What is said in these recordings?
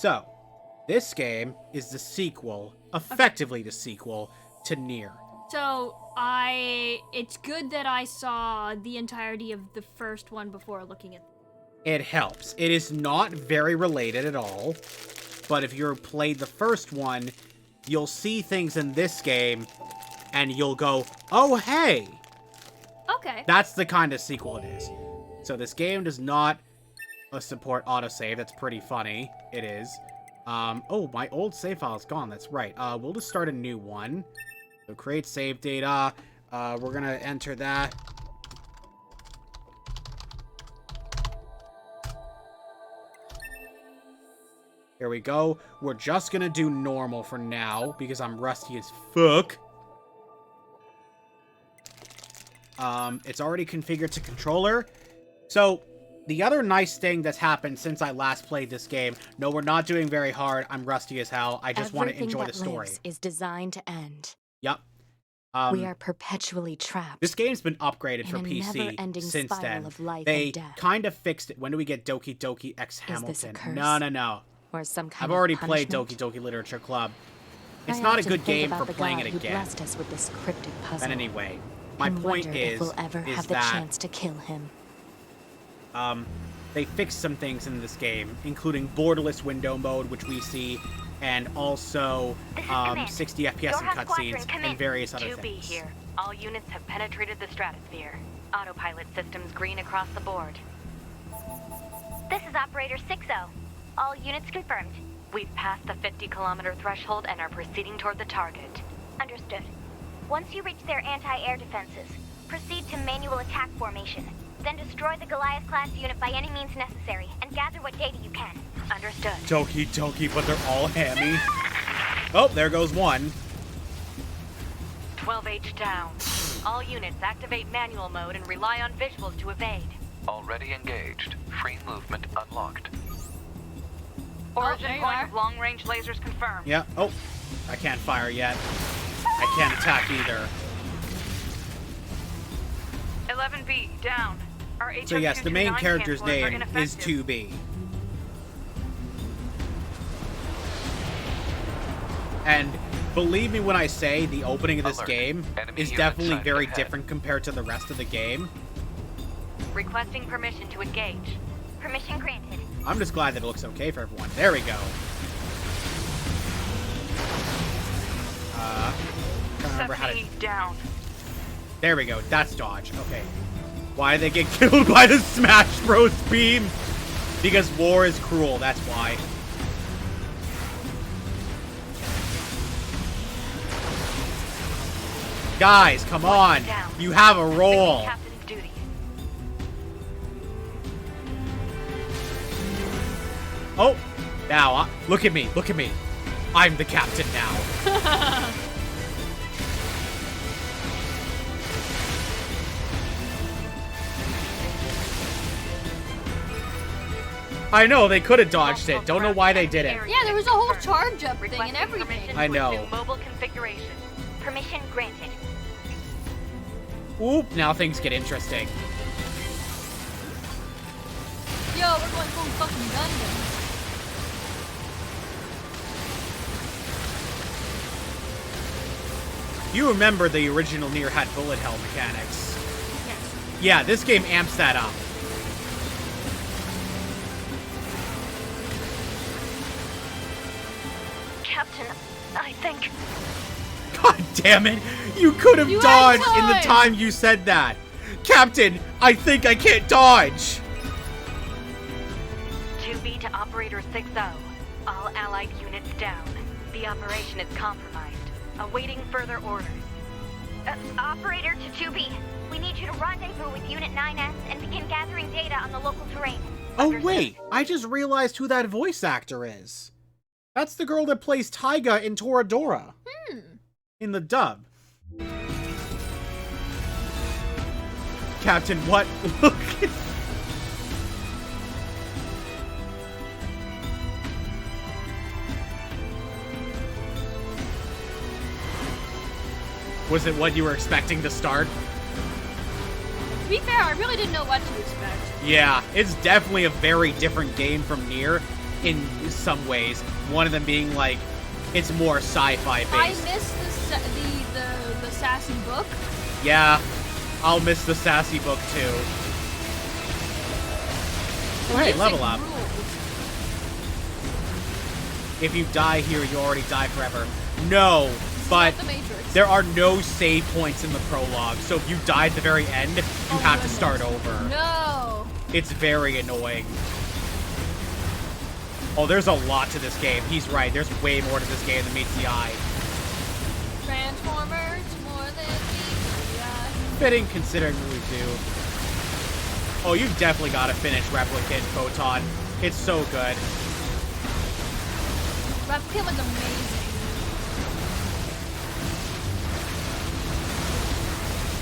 So, this game is the sequel, effectively the sequel, to Nier. So, it's good that I saw the entirety of the first one before looking at It helps. It is not very related at all, but if you played the first one, you'll see things in this game, and you'll go, oh, hey! Okay. That's the kind of sequel it is. So this game does not support autosave. That's pretty funny. It is. Oh, my old save file is gone. That's right. We'll just start a new one. So create save data. We're going to enter that. Here we go. We're just going to do normal for now because I'm rusty as fuck. It's already configured to controller. So, the other nice thing that's happened since I last played this game, no, we're not doing very hard. I'm rusty as hell. I just want to enjoy the story. Everything that lives is designed to end. Yep. We are perpetually trapped. This game's been upgraded for PC since then. They kind of fixed it. When do we get Doki Doki X Hamilton? No. Or some kind I've already of played punishment? Doki Doki Literature Club. It's not a good game for playing it again. Blessed us with this cryptic puzzle. But anyway, my point is, if we'll ever have the chance to kill him. They fixed some things in this game, including borderless window mode, which we see, and also 60 FPS in cutscenes and various other 2B things. here. All units have penetrated the stratosphere. Autopilot systems green across the board. This is Operator 60. All units confirmed. We've passed the 50-kilometer threshold and are proceeding toward the target. Understood. Once you reach their anti-air defenses, proceed to manual attack formation. Then destroy the Goliath-class unit by any means necessary, and gather what data you can. Understood. Doki Doki, but they're all hammy. Oh, there goes one. 12H down. All units activate manual mode and rely on visuals to evade. Already engaged. Free movement unlocked. Origin there you point are. of long-range lasers confirmed. Yeah. Oh, I can't fire yet. I can't attack either. 11B down. Our So yes, the main HF229 character's cancelers are name is ineffective. 2B. And believe me when I say the opening of this Alert. game Enemy is unit definitely sighted very ahead. different compared to the rest of the game. Requesting permission to engage. Permission granted. I'm just glad that it looks okay for everyone. There we go. Trying to remember how to... 78 down. There we go. That's dodge. Okay. Why did they get killed by the Smash Bros. Beam? Because war is cruel. That's why. Guys, come on. You have a role. Captain's duty. Oh, now, look at me. Look at me. I'm the captain now. I know, they could have dodged it. Don't know why they didn't. Yeah, there was a whole charge up thing and Requesting everything. permission I to know. assume mobile configuration. Permission granted. Oop, now things get interesting. Yo, we're going full fucking Gundam. You remember the original Nier had bullet hell mechanics. Yes. Yeah, this game amps that up. Captain, I think... God damn it! You could have You had dodged in the time! time you said that! Captain, I think I can't dodge! 2B to Operator 60. All allied units down. The operation is compromised. Awaiting further orders. Operator to 2B. We need you to rendezvous with Unit 9S and begin gathering data on the local terrain. Oh Understood. wait, I just realized who that voice actor is. That's the girl that plays Taiga in Toradora. In the dub. Captain, what? Look. Was it what you were expecting to start? To be fair, I really didn't know what to expect. Yeah, it's definitely a very different game from Nier. in some ways. One of them being like, it's more sci-fi based. I missed the sassy book. Yeah, I'll miss the sassy book too. Oh, hey, level up. Ruled. If you die here, you already die forever. No, but The Matrix. there are no save points in the prologue, so if you die at the very end, you have to start over. No. It's very annoying. Oh, there's a lot to this game. He's right. There's way more to this game than meets the eye. Transformers more than meets the eye. Fitting considering what we do. Oh, you definitely got to finish Replicant Photon. It's so good. Replicant was amazing.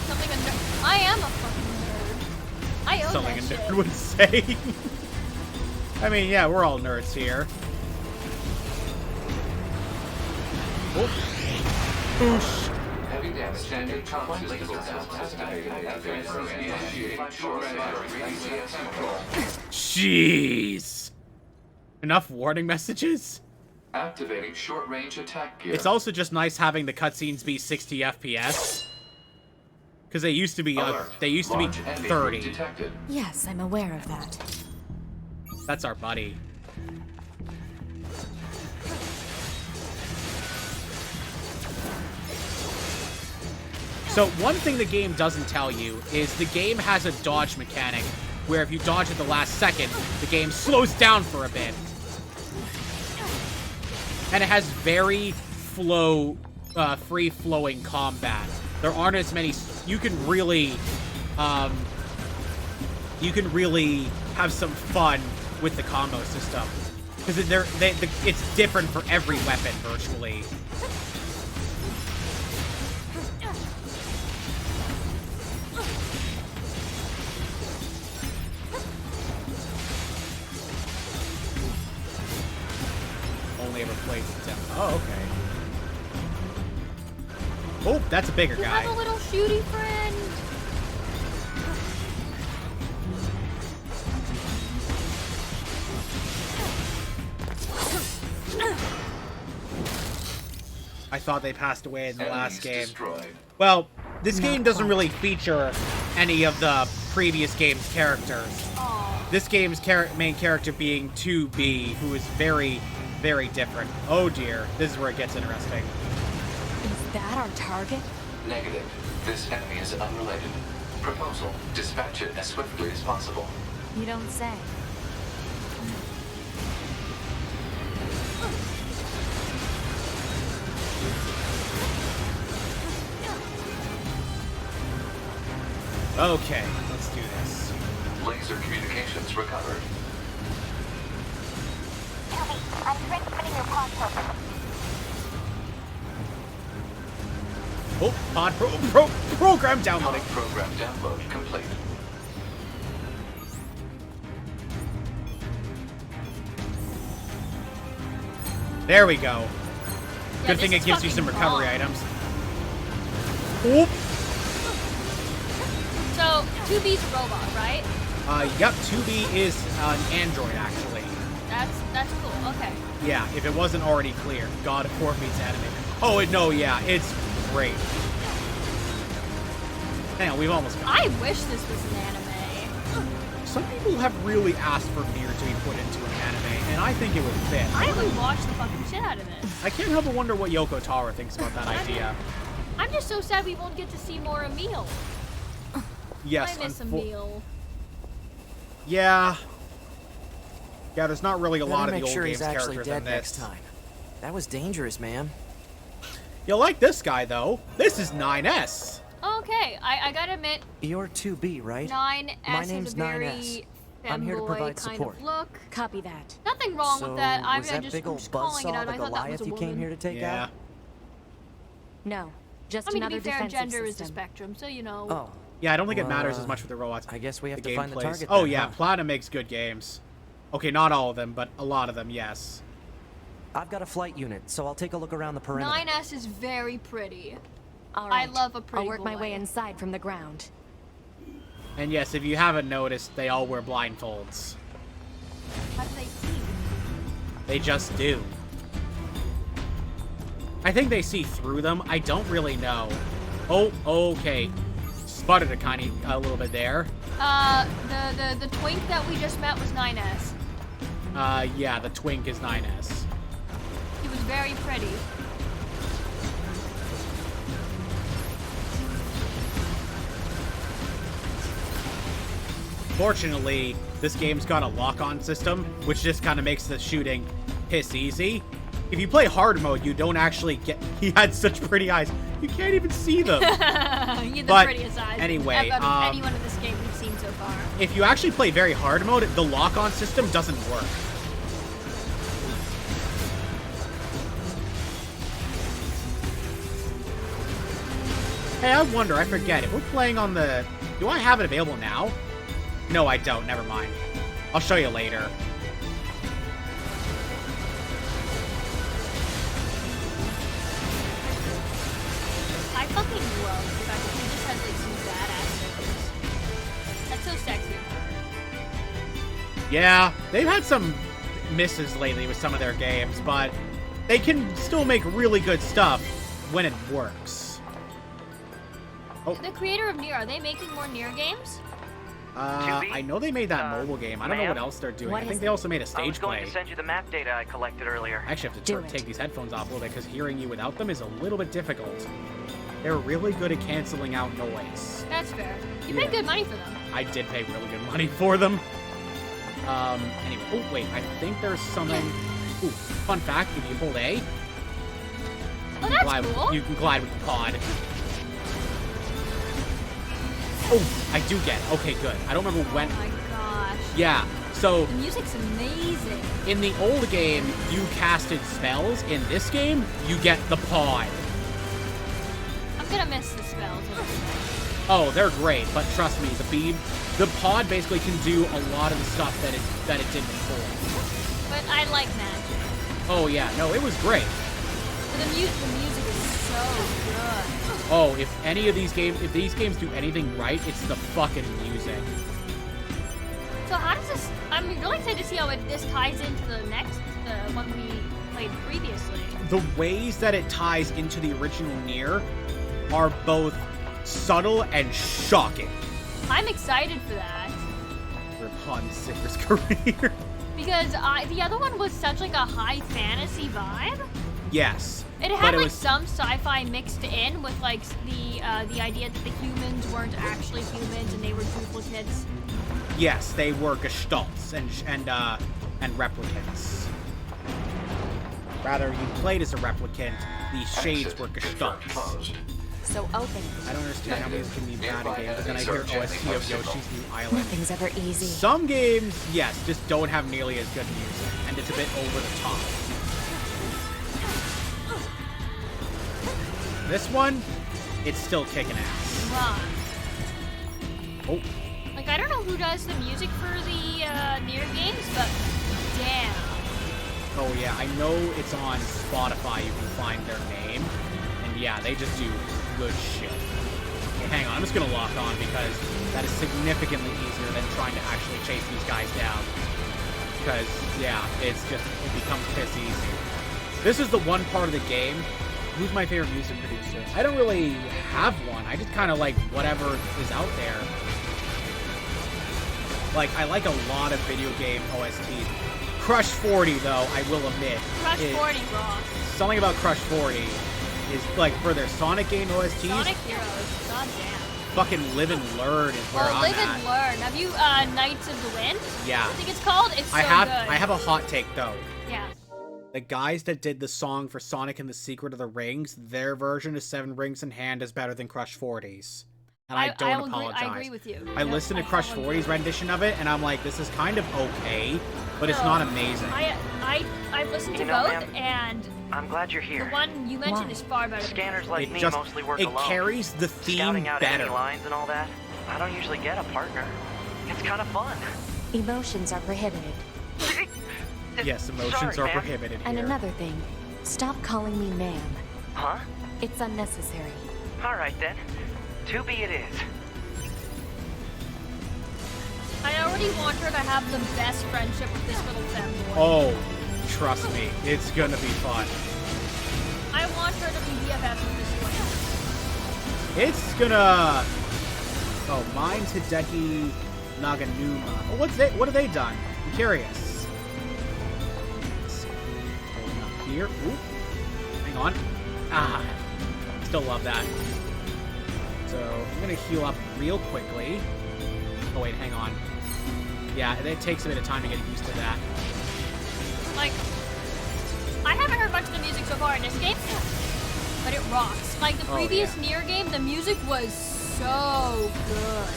Something a nerd. I am a fucking nerd. I own Something a that shit. nerd would say. I mean, yeah, we're all nerds here. Oh. Boosh. Heavy damage and trauma laser Jeez. Enough warning messages? Activating short-range attack gear. It's also just nice having the cutscenes be 60 FPS. Because they used to be Alert. they used to be Launch enemy 30. detected. Yes, I'm aware of that. That's our buddy. So one thing the game doesn't tell you is the game has a dodge mechanic where if you dodge at the last second, the game slows down for a bit. And it has very free-flowing combat. There aren't as many. You can really have some fun with the combo system because it's different for every weapon virtually. Only ever played with them. Oh, okay. Oh, that's a bigger You guy. have a little shooty friend. I thought they passed away in the last game. Destroyed. Well, this Not game doesn't quite. really feature any of the previous game's characters. Aw. This game's main character being 2B, who is very, very different. Oh dear, this is where it gets interesting. Is that our target? Negative. This enemy is unrelated. Proposal. Dispatch it as swiftly as possible. You don't say. Okay, let's do this. Laser communications recovered. Toby, I'm transmitting your pod program. Oh, pod program downloading. Program download complete. There we go. Yeah, Good thing this it is gives you fucking some recovery wrong. items. Oop. So, 2B's a robot, right? Yep, 2B is an android, actually. That's cool. Okay. Yeah, if it wasn't already clear. God of War meets anime. Oh, no, yeah, it's great. Hang on, we've almost got it. I wish this was an anime. Some people have really asked for Nier to be put into an anime, and I think it would fit. I would watch the fucking shit out of it. I can't help but wonder what Yoko Taro thinks about that idea. I'm just so sad we won't get to see more Emil. Yes, I miss Emil. Yeah. Yeah, there's not really a lot of Better the make old sure game's he's actually characters dead in next this. time. That was dangerous, man. You'll like this guy, though. This is 9S. Okay, I gotta admit, You're 2B, right? 9S My name's has a very 9S. I'm here to femboy provide kind support. of look. Copy that. Nothing wrong So, with that. I'm was that just, big I'm old just calling it buzzsaw out. the I thought that was Goliath a you woman. came here to take Yeah. out? No, just I mean, to another be fair, defensive gender is system. the spectrum, so you know. Oh, Yeah, I don't think it Well, matters as much with the robots. I guess we have the to find the gameplays. target Oh, then, yeah, huh? Platinum makes good games. Okay, not all of them, but a lot of them, yes. I've got a flight unit, so I'll take a look around the perimeter. 9S is very pretty. All I right. love a pretty I'll work my boy. way inside from the ground. And yes, if you haven't noticed, they all wear blindfolds. How do they see? They just do. I think they see through them. I don't really know. Oh, okay. Sputtered a little bit there. The twink that we just met was 9S. Yeah, the twink is 9S. He was very pretty. Fortunately, this game's got a lock-on system, which just kind of makes the shooting piss easy. If you play hard mode, you don't actually get... He had such pretty eyes. You can't even see them. He had the But prettiest eyes anyway, out of anyone in this game we've seen so far. If you actually play very hard mode, the lock-on system doesn't work. Hey, I wonder, I forget, if we're playing on the... Do I have it available now? No, I don't. Never mind. I'll show you later. I fucking love the fact that he just has like some badass circles. That's so sexy. Yeah, they've had some misses lately with some of their games, but they can still make really good stuff when it works. Oh. The creator of Nier, are they making more Nier games? I know they made that mobile game. I don't know what else they're doing. I think they also made a stage I was going play. to send you the map data I collected earlier. I actually have to take these headphones off a little bit because hearing you without them is a little bit difficult. They're really good at canceling out noise. That's fair. You paid good money for them. I did pay really good money for them. Anyway. Oh, wait. I think there's something... Ooh, fun fact. If you hold A... Oh, that's cool. You can glide with the pod. Oh, I do get it. Okay, good. I don't remember when... Oh my gosh. Yeah, so... The music's amazing. In the old game, you casted spells. In this game, you get the pod. I'm gonna miss the spells. Oh, they're great, but trust me, the pod basically can do a lot of the stuff that it did before. But I like magic. Oh yeah, no, it was great. But the music is so good. Oh, if these games do anything right, it's the fucking music. So how does this? I'm really excited to see how this ties into the next one we played previously. The ways that it ties into the original Nier are both subtle and shocking. I'm excited for that. For Hans Zimmer's career. Because the other one was such like a high fantasy vibe. Yes. It had like some sci-fi mixed in with like the idea that the humans weren't actually humans and they were duplicates. Yes, they were gestalts and replicants. Rather, you played as a replicant. The shades were gestalts. So open. I don't understand how these can be bad in games, but then I hear OST of Yoshi's New Island. Nothing's ever easy. Some games, yes, just don't have nearly as good music, and it's a bit over the top. This one, it's still kicking ass. Wow. Oh. Like, I don't know who does the music for the Nier games, but damn. Oh yeah, I know it's on Spotify, you can find their name. And yeah, they just do good shit. Okay, hang on, I'm just gonna lock on because that is significantly easier than trying to actually chase these guys down. Because, yeah, it becomes piss easy. This is the one part of the game. Who's my favorite music producer? I don't really have one. I just kind of like whatever is out there. Like, I like a lot of video game OSTs. Crush 40, though, I will admit. Crush 40 rocks. Something about Crush 40 is, like, for their Sonic game OSTs. Sonic Heroes, goddamn. Fucking Live and Learn is where I'm at. Live and Learn. Have you, Knights of the Wind? Yeah. I think it's called? It's so good. I have a hot take, though. Yeah. The guys that did the song for Sonic and the Secret of the Rings, their version of Seven Rings in Hand is better than Crush 40's. And I don't apologize. I agree with you. I listened to Crush 40's rendition of it, and I'm like, this is kind of okay, but it's not amazing. I've listened to both, and I'm glad you're here. the one you mentioned is far better. Scanners like me just, mostly work it alone. carries the theme Scouting out better. enemy lines and all that. I don't usually get a partner. It's kind of fun. Emotions are prohibited. Yes, emotions Sorry, are ma'am. prohibited And here. another thing, stop calling me ma'am. Huh? It's unnecessary. All right then. 2B it is. I already want her to have the best friendship with this little femboy. Oh, Trust me, it's gonna be fun. I want her to be BFF with this one. It's gonna... Oh, mine's Hideki Naganuma. Oh, what have they done? I'm curious. Going up here. Ooh. Hang on. Ah. Still love that. So, I'm gonna heal up real quickly. Oh, wait, hang on. Yeah, it takes a bit of time to get used to that. Like, I haven't heard much of the music so far in this game, but it rocks. Like, the previous Nier game, the music was so good.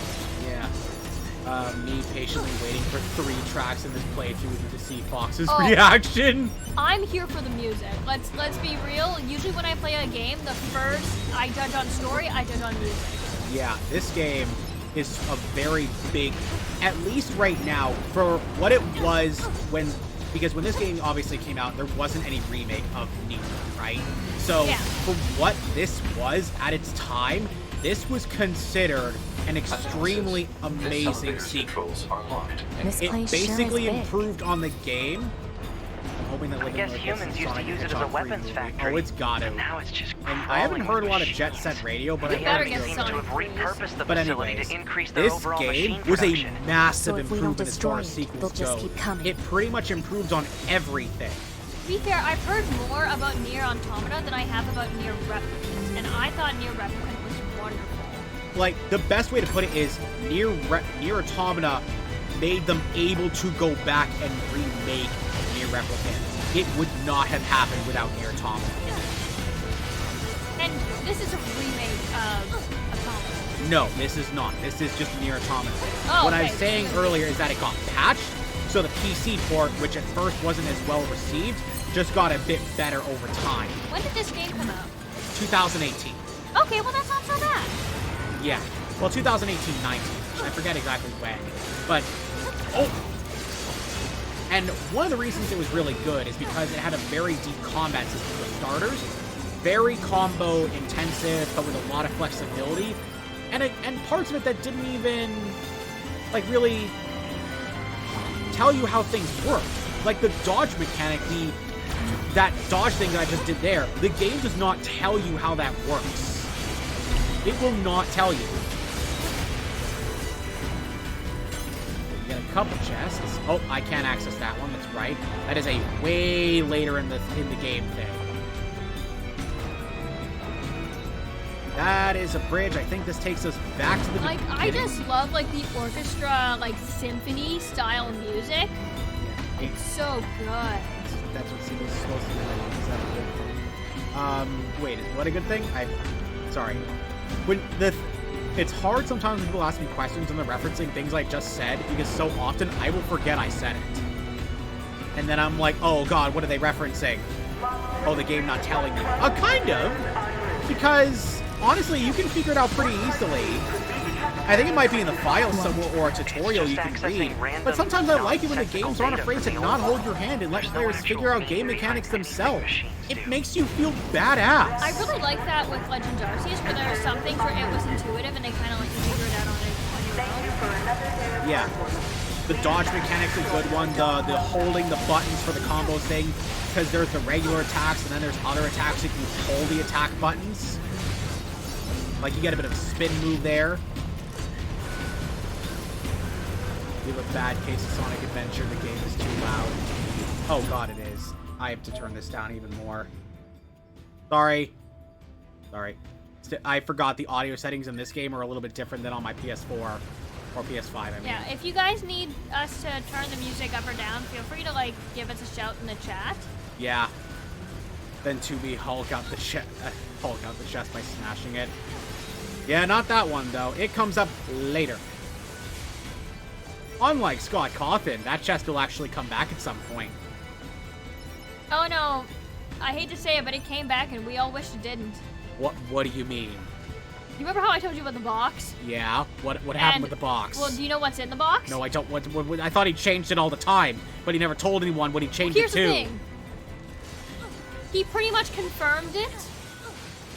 Yeah. Me patiently waiting for 3 tracks in this playthrough to see Fox's Oh. reaction. I'm here for the music. Let's be real. Usually when I play a game, the first I judge on story, I judge on music. Yeah, this game is a very big, at least right now, for what it was when, because when this game obviously came out, there wasn't any remake of Nier, right? So Yeah. for what this was at its time, this was considered an extremely amazing sequel. Controls are locked. This It place basically sure is big. improved on the game. I'm hoping that I Living guess Like This humans is used to Sonic use it as a Hedgehog 3 weapons movie. factory. Oh, it's got to. And now it's just And I haven't crawling heard a with lot of Jet machines. Set Radio, but We I better heard get it Seems goes- to have Sonic, repurposed the But facility anyways, to increase their this overall game machine was a production. massive So if we don't improvement as far as destroy it, sequels they'll just go. keep coming. It pretty much improves on everything. To be fair, I've heard more about Nier Automata than I have about Nier Replicant, and I thought Nier Replicant was wonderful. Like, the best way to put it is Nier Automata made them able to go back and remake Nier Replicant. It would not have happened without Nier Automata. And this is a remake of Automata. No, this is not. This is just Nier Automata. Oh, What I was okay. saying earlier is that it got patched, so the PC port, which at first wasn't as well received, just got a bit better over time. When did this game come out? 2018. Okay, well that's not so bad. Yeah. Well, 2018-19. I forget exactly when. But, oh! And one of the reasons it was really good is because it had a very deep combat system for starters. Very combo intensive, but with a lot of flexibility. And parts of it that didn't even, like, really tell you how things work. Like the dodge mechanic, that dodge thing that I just did there, the game does not tell you how that works. It will not tell you. We get a couple chests. Oh, I can't access that one. That's right. That is a way later in the game thing. That is a bridge. I think this takes us back to the Like, beginning. I just love, like, the orchestra, like, symphony-style music. Yeah, It's so good. that's what sequels is supposed to be like. Is that a good thing? Wait, is what a good thing? Sorry. It's hard sometimes when people ask me questions and they're referencing things I just said, because so often I will forget I said it. And then I'm like, oh god, what are they referencing? Oh, the game not telling me. Kind of. Because, honestly, you can figure it out pretty easily. I think it might be in the files somewhere or a tutorial you can read. But sometimes I like it when the games aren't afraid to not hold your hand and let players figure out game mechanics themselves. It makes you feel badass. I really like that with Legends Arceus, where there are some things where it was intuitive and they kind of let you figure it out on your own. Yeah. The dodge mechanic's a good one. The holding the buttons for the combos thing, because there's the regular attacks and then there's other attacks if you hold the attack buttons. Like, you get a bit of a spin move there. We have a bad case of Sonic Adventure. The game is too loud. Oh god, it is. I have to turn this down even more. Sorry. I forgot the audio settings in this game are a little bit different than on my PS4. Or PS5, I mean. Yeah, if you guys need us to turn the music up or down, feel free to, like, give us a shout in the chat. Yeah. Then to be Hulk out the chest by smashing it. Yeah, not that one, though. It comes up later. Unlike Scott Coffin, that chest will actually come back at some point. Oh no, I hate to say it, but it came back and we all wished it didn't. What do you mean? You remember how I told you about the box? Yeah, what happened And- with the box? Well, do you know what's in the box? No, I don't. What, I thought he changed it all the time, but he never told anyone what he changed Here's it to. the thing. He pretty much confirmed it,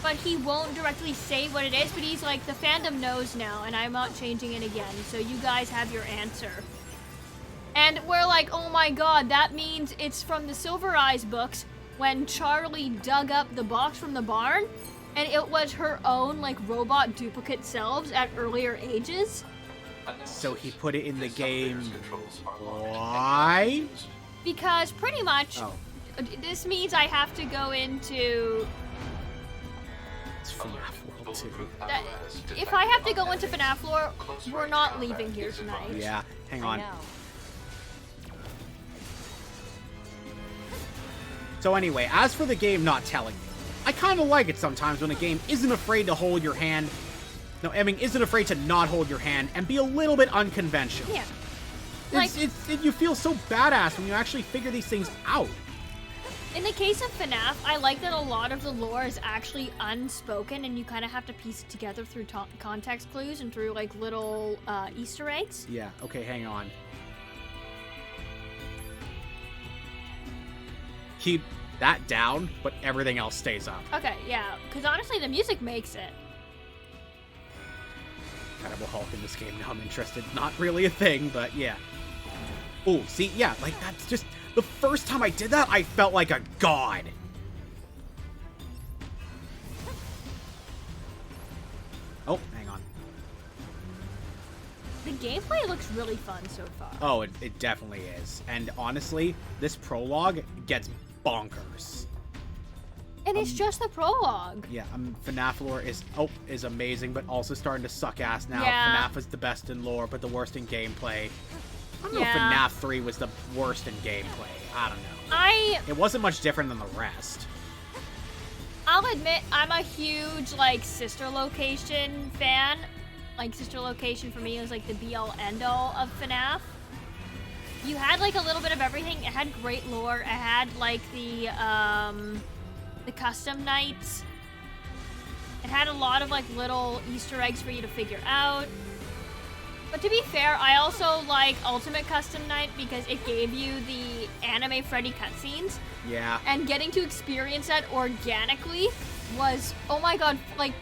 but he won't directly say what it is, but he's like, the fandom knows now, and I'm not changing it again, so you guys have your answer. And we're like, oh my god, that means it's from the Silver Eyes books when Charlie dug up the box from the barn, and it was her own, like, robot duplicate selves at earlier ages. So he put it in the game. Why? Because pretty much, Oh. this means I have to go into... It's FNAF World 2. If I have to go into FNAF lore, we're not leaving here tonight. Yeah, hang I on. know. So anyway, as for the game not telling you, I kind of like it sometimes when a game isn't afraid to hold your hand. No, I mean, isn't afraid to not hold your hand and be a little bit unconventional. Yeah. Like, You feel so badass when you actually figure these things out. in the case of FNAF, I like that a lot of the lore is actually unspoken and you kind of have to piece it together through context clues and through, like, little Easter eggs. Yeah, okay, hang on. Keep that down, but everything else stays up. Okay, yeah, because honestly, the music makes it. Incredible Hulk in this game, now I'm interested. Not really a thing, but yeah. Oh, see, yeah, like, that's just... The first time I did that, I felt like a god. Oh, hang on. The gameplay looks really fun so far. Oh, it definitely is. And honestly, this prologue gets bonkers. And it's just the prologue. Yeah, FNAF lore is amazing, but also starting to suck ass now. Yeah. FNAF is the best in lore, but the worst in gameplay. I don't know if Yeah. FNAF 3 was the worst in gameplay. I don't know. It wasn't much different than the rest. I'll admit, I'm a huge, like, Sister Location fan. Like, Sister Location for me was, like, the be-all, end-all of FNAF. You had, like, a little bit of everything. It had great lore. It had, like, the custom nights. It had a lot of, like, little Easter eggs for you to figure out. But to be fair, I also like Ultimate Custom Night because it gave you the anime Freddy cutscenes. Yeah. And getting to experience that organically was, oh my god, like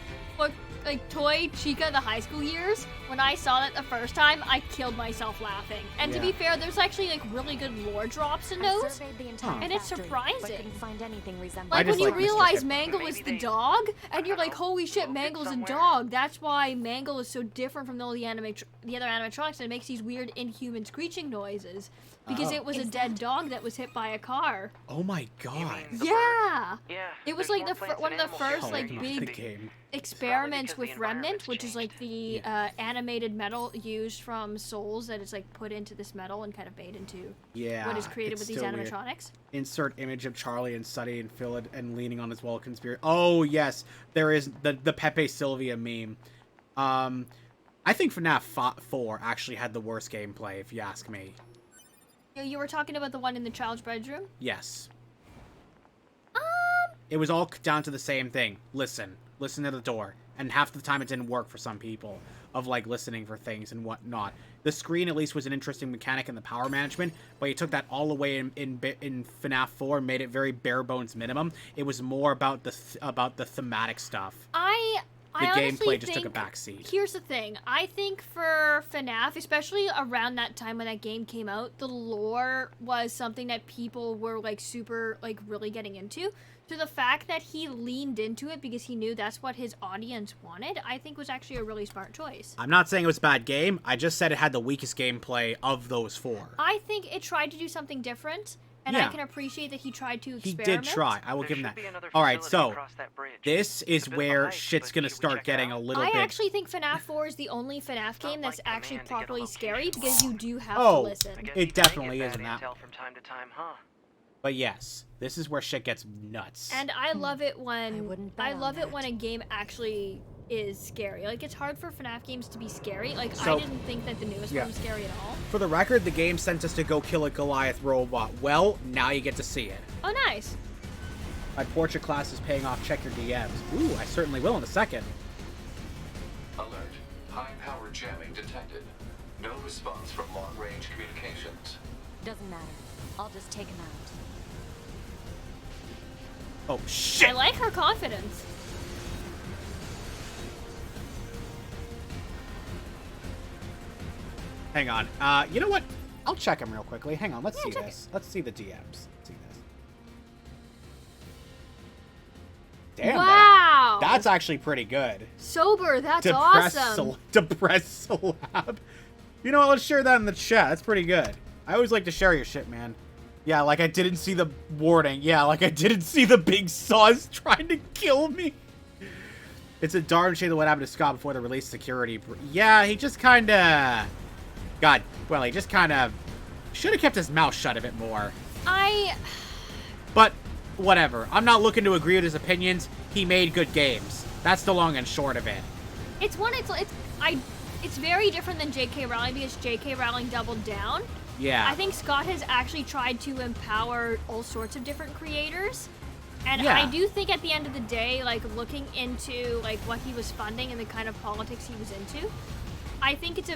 Toy Chica the high school years, when I saw that the first time, I killed myself laughing. And to Yeah. be fair, there's actually, like, really good lore drops in I those. surveyed the entire And it's factory, surprising. but couldn't find anything resembling. Like, I just when you like Mr. realize Hip. Mangle is the dog, and you're like, holy shit, Mangle's a dog. That's why Mangle is so different from all the other animatronics, and it makes these weird inhuman screeching noises. Because Oh. it was a dead dog that was hit by a car. Oh my god. Yeah! Yeah. It was there's like more the plants one of than the animals first, here like, than the there used to big be. game. experiments because with the Remnant, environment's which is like the animated metal used from souls that is like put into this metal and kind of made into Yeah. what is created it's with these still weird. animatronics. Insert image of Charlie and Suddy and Phil and leaning on his Vulcan spirit. Oh yes, there is the Pepe Sylvia meme. I think FNAF 4 actually had the worst gameplay, if you ask me. You were talking about the one in the child's bedroom? Yes. It was all down to the same thing. Listen to the door. And half the time it didn't work for some people, of like listening for things and whatnot. The screen at least was an interesting mechanic in the power management, but you took that all away in FNAF 4 and made it very bare bones minimum. It was more about the thematic stuff. The gameplay just took a backseat. Here's the thing. I think for FNAF, especially around that time when that game came out, the lore was something that people were, like, super, like, really getting into. So the fact that he leaned into it because he knew that's what his audience wanted, I think was actually a really smart choice. I'm not saying it was a bad game. I just said it had the weakest gameplay of those 4. I think it tried to do something different, and Yeah. I can appreciate that he tried to He experiment. did try. I will There give him should that. be another Alright, facility so across that bridge. this is It's a bit of a where hike, shit's but gonna should we start check it getting out? a little I bit... actually think FNAF 4 is the only FNAF game that's like the actually man to get a properly location. scary because you do have to Oh. listen. I guess It you can definitely get is in bad that. intel from time to time, huh? But yes, this is where shit gets nuts. And I love it when wouldn't bet I on love it that. when a game actually is scary. Like, it's hard for FNAF games to be scary. Like, So- I didn't think that the newest Yeah. one was scary at all. For the record, the game sent us to go kill a Goliath robot. Well, now you get to see it. Oh, nice. My portrait class is paying off. Check your DMs. Ooh, I certainly will in a second. Alert. High-power jamming detected. No response from long-range communications. Doesn't matter. I'll just take him out. Oh, shit! I like her confidence. Hang on. You know what? I'll check him real quickly. Hang on, let's see check this. Let's see the DMs. Let's see this. Damn, Wow. that's actually pretty good. Sober, that's awesome. Depressed slab. You know what? Let's share that in the chat. That's pretty good. I always like to share your shit, man. Yeah, like I didn't see the warning. Yeah, like I didn't see the big saws trying to kill me. It's a darn shame that what happened to Scott before the release security. Yeah, he just kind of... he just kind of... should have kept his mouth shut a bit more. But, whatever. I'm not looking to agree with his opinions. He made good games. That's the long and short of it. It's very different than J.K. Rowling because J.K. Rowling doubled down. Yeah. I think Scott has actually tried to empower all sorts of different creators. And Yeah. I do think at the end of the day, like, looking into, like, what he was funding and the kind of politics he was into, I think it's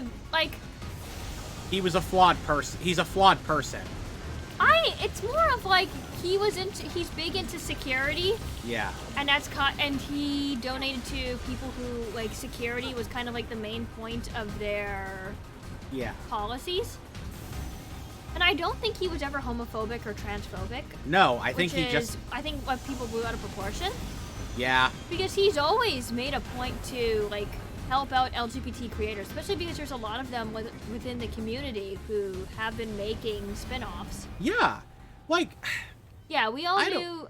He was a flawed person. He's a flawed person. it's more of, like, he's big into security. Yeah. And and he donated to people who, like, security was kind of, like, the main point of their policies. And I don't think he was ever homophobic or transphobic. No, I think I think what people blew out of proportion. Yeah. Because he's always made a point to, like, help out LGBT creators, especially because there's a lot of them within the community who have been making spin-offs. Yeah. Like... Yeah, we all knew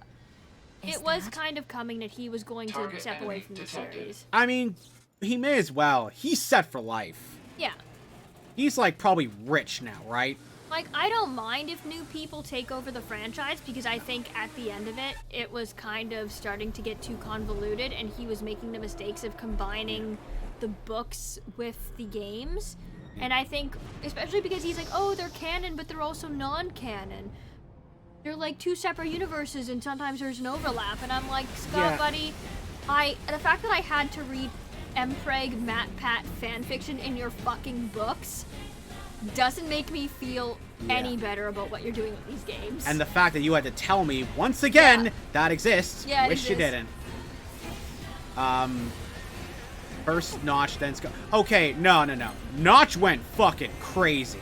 it was kind of coming that he was going to step away from the series. I mean, he may as well. He's set for life. Yeah. He's, like, probably rich now, right? Like, I don't mind if new people take over the franchise because I think at the end of it, it was kind of starting to get too convoluted and he was making the mistakes of combining the books with the games. And I think, especially because he's like, oh, they're canon, but they're also non-canon. They're like two separate universes and sometimes there's an overlap. And I'm like, Scott, buddy, the fact that I had to read Mpreg MatPat fanfiction in your fucking books doesn't make me feel any better about what you're doing with these games. And the fact that you had to tell me once again that exists. Yeah, Wish you didn't. First Notch, then Scott. Okay, no. Notch went fucking crazy.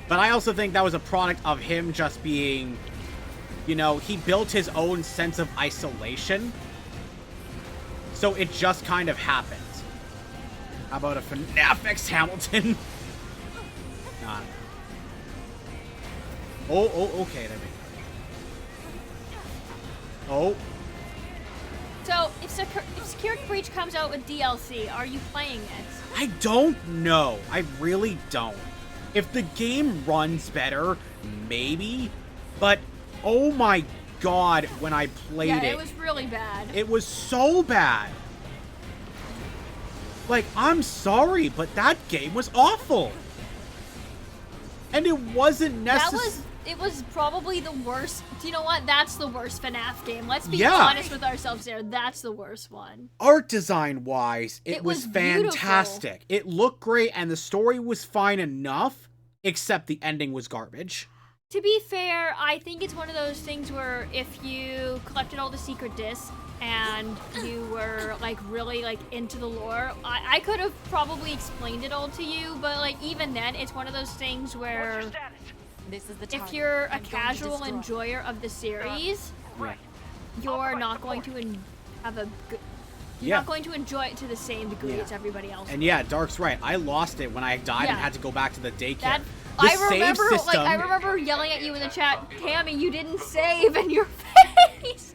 But I also think that was a product of him just being, you know, he built his own sense of isolation. So it just kind of happened. How about a FNAF X Hamilton? Okay, there we go. Oh. So, if Security Breach comes out with DLC, are you playing it? I don't know. I really don't. If the game runs better, maybe. But, oh my god, when I played it... Yeah, it was really bad. It was so bad. Like, I'm sorry, but that game was awful. And it wasn't necessary. It was probably the worst. Do you know what? That's the worst FNAF game. Let's be honest with ourselves there. That's the worst one. Art design wise, it was beautiful. fantastic. It looked great and the story was fine enough, except the ending was garbage. To be fair, I think it's one of those things where if you collected all the secret discs and you were like really like into the lore, I could have probably explained it all to you, but like even then, it's one of those things where This is the if target. you're a I'm going to casual destroy. enjoyer of the series, you're not going to have a good. You're not going to enjoy it to the same degree as everybody else. And yeah, Dark's right. I lost it when I died and had to go back to the daycare. I remember yelling at you in the chat, Tammy, you didn't save in your face.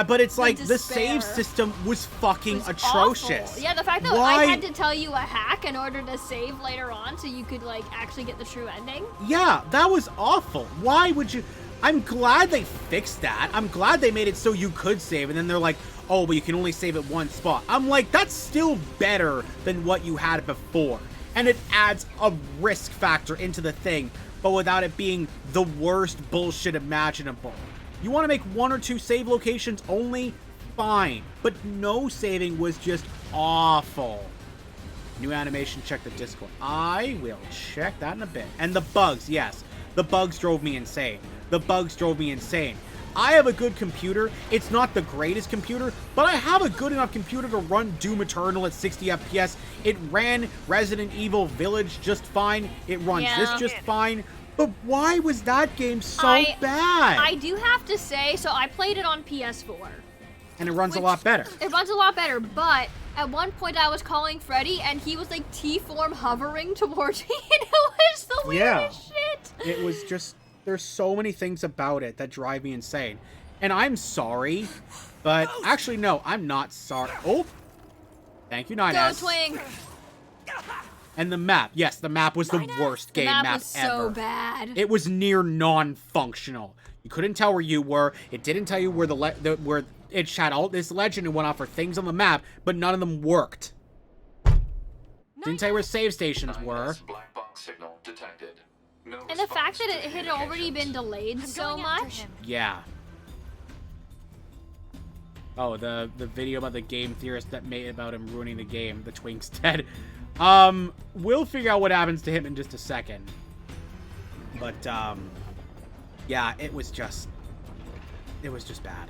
But it's like the save system was fucking atrocious. Awful. Yeah, the fact that I had to tell you a hack in order to save later on so you could like actually get the true ending. Yeah, that was awful. Why would you? I'm glad they fixed that. I'm glad they made it so you could save, and then they're like, oh, but you can only save at one spot. I'm like, that's still better than what you had before. And it adds a risk factor into the thing, but without it being the worst bullshit imaginable. You want to make 1 or 2 save locations only? Fine. But no saving was just awful. New animation, check the Discord. I will check that in a bit. And the bugs, yes. The bugs drove me insane. The bugs drove me insane. I have a good computer. It's not the greatest computer, but I have a good enough computer to run Doom Eternal at 60 FPS. It ran Resident Evil Village just fine. It runs this just fine. But why was that game so bad? I do have to say, so I played it on PS4. And it runs a lot better. It runs a lot better, but at one point I was calling Freddy and he was like T-form hovering towards me and it was the weirdest shit. It was just, there's so many things about it that drive me insane. And I'm sorry, but actually no, I'm not sorry. Oh, thank you, 9S. Go Twing. And the map, yes, the map was the worst game map was ever. so bad. It was near non-functional. You couldn't tell where you were. It didn't tell you where where it had all this legend and went off for things on the map, but none of them worked. Didn't tell you where save stations were. Black box signal detected. No And the fact response that to it had already been delayed so much. Yeah. Oh, the video about the game theorist that made about him ruining the game, the Twink's dead. We'll figure out what happens to him in just a second. But, yeah, it was just bad.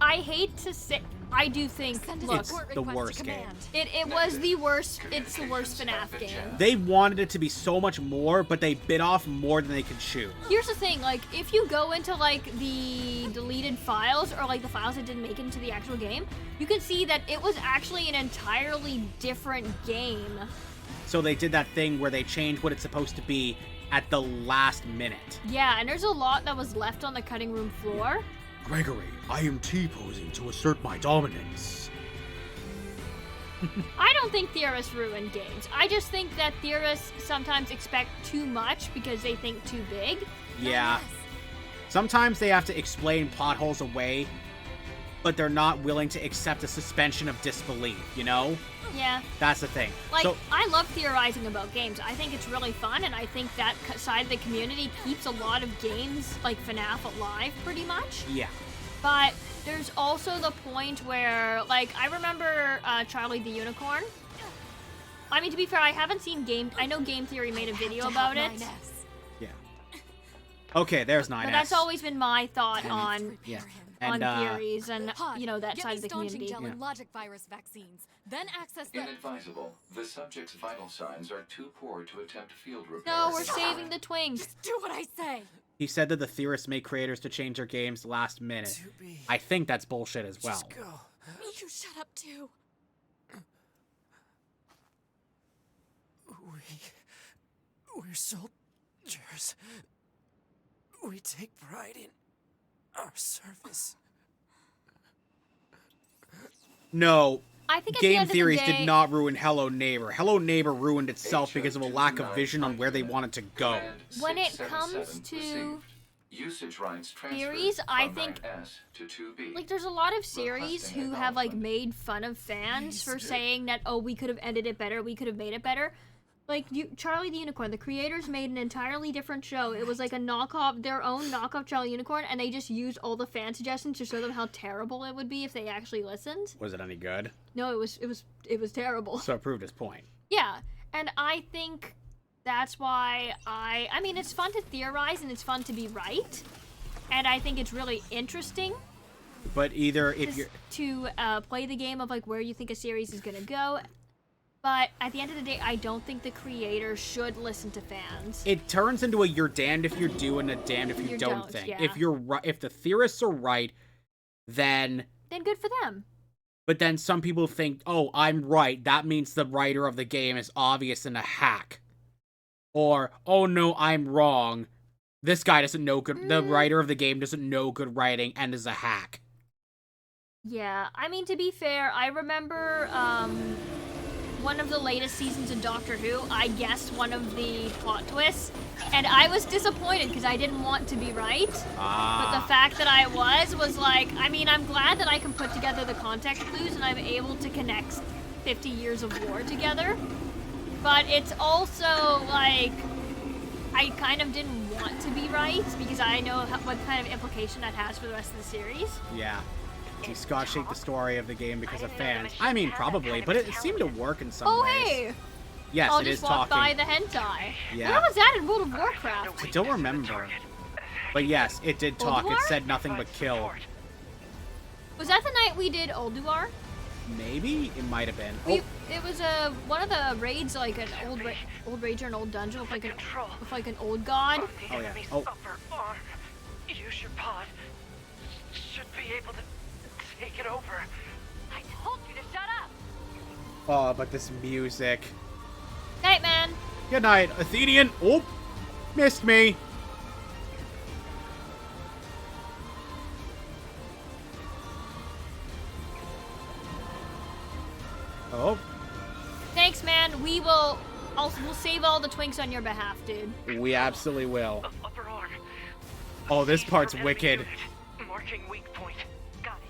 I hate to say, I do think, look, It's the worst game. it was the worst, it's the worst FNAF game. They wanted it to be so much more, but they bit off more than they could chew. Here's the thing, like, if you go into, like, the deleted files, or, like, the files that didn't make it into the actual game, you can see that it was actually an entirely different game. So they did that thing where they changed what it's supposed to be at the last minute. Yeah, and there's a lot that was left on the cutting room floor. Gregory, I am T-posing to assert my dominance. I don't think theorists ruin games. I just think that theorists sometimes expect too much because they think too big. Yeah. Sometimes they have to explain plot holes away, but they're not willing to accept a suspension of disbelief, you know? Yeah. That's the thing. Like, So, I love theorizing about games. I think it's really fun, and I think that side of the community keeps a lot of games, like FNAF, alive, pretty much. yeah. But there's also the point where, like, I remember Charlie the Unicorn. I mean, to be fair, I haven't seen I know Game Theory made a video about it. Yeah. Okay, there's 9S. But that's always been my thought on Yeah. on And, theories and, you know, that side of the community. Gel and logic virus vaccines. Then access the... Inadvisable. The subject's vital signs are too poor to attempt field repair. No, we're saving the twink. Do what I say. he said that the theorists make creators to change their games last minute. I think that's bullshit as well. You shut up too. We're soldiers. We take pride in our service. No, I think at the Game end of the Theories day, did not ruin Hello Neighbor. Hello Neighbor ruined itself because of a lack of vision on where they wanted to go. When it comes to usage rights theories, I think, to 2B. like, there's a lot of series who have, like, made fun of fans for saying that, oh, we could have ended it better, we could have made it better. Like, Charlie the Unicorn, the creators made an entirely different show. It was like a knockoff, their own knockoff Charlie Unicorn, and they just used all the fan suggestions to show them how terrible it would be if they actually listened. Was it any good? No, it was terrible. So it proved his point. Yeah, and I think that's why I mean, it's fun to theorize and it's fun to be right, and I think it's really interesting But either if you're... to play the game of, like, where you think a series is gonna go. But at the end of the day, I don't think the creator should listen to fans. It turns into a you're damned if you do and a damned if you don't thing. Yeah. If you're right, if the theorists are right, then Good for them. But then some people think, oh, I'm right. That means the writer of the game is obvious and a hack. Or, oh no, I'm wrong. This guy doesn't know good. The writer of the game doesn't know good writing and is a hack. Yeah, I mean, to be fair, I remember one of the latest seasons of Doctor Who, I guessed one of the plot twists, and I was disappointed because I didn't want to be right. But the fact that I was like, I mean, I'm glad that I can put together the context clues and I'm able to connect 50 years of war together. But it's also like, I kind of didn't want to be right because I know what kind of implication that has for the rest of the series. Yeah. See, Scott shaped the story of the game because of fans. I mean, probably, but it seemed to work in some Oh, ways. hey! Yes, I'll it is just walk talking. by the hentai. Yeah. Where was that in World of Warcraft? I don't remember. But yes, it did talk. It Ulduar? said nothing but kill. Was that the night we did Ulduar? Maybe? It might have been. We, Oh, it was one of the raids, like an old rager, an old dungeon with like an old god. oh yeah. Oh, Upper arm. Use your pod. Should be able to take it over. I told you to shut up! oh, but this music. Night, man. Good night, Athenian. Oh, missed me. Oh, Thanks, man. We'll save all the twinks on your behalf, dude. we absolutely will. Upper arm. Oh, this Feed part's from enemy wicked. unit. Marking weak point. Got it.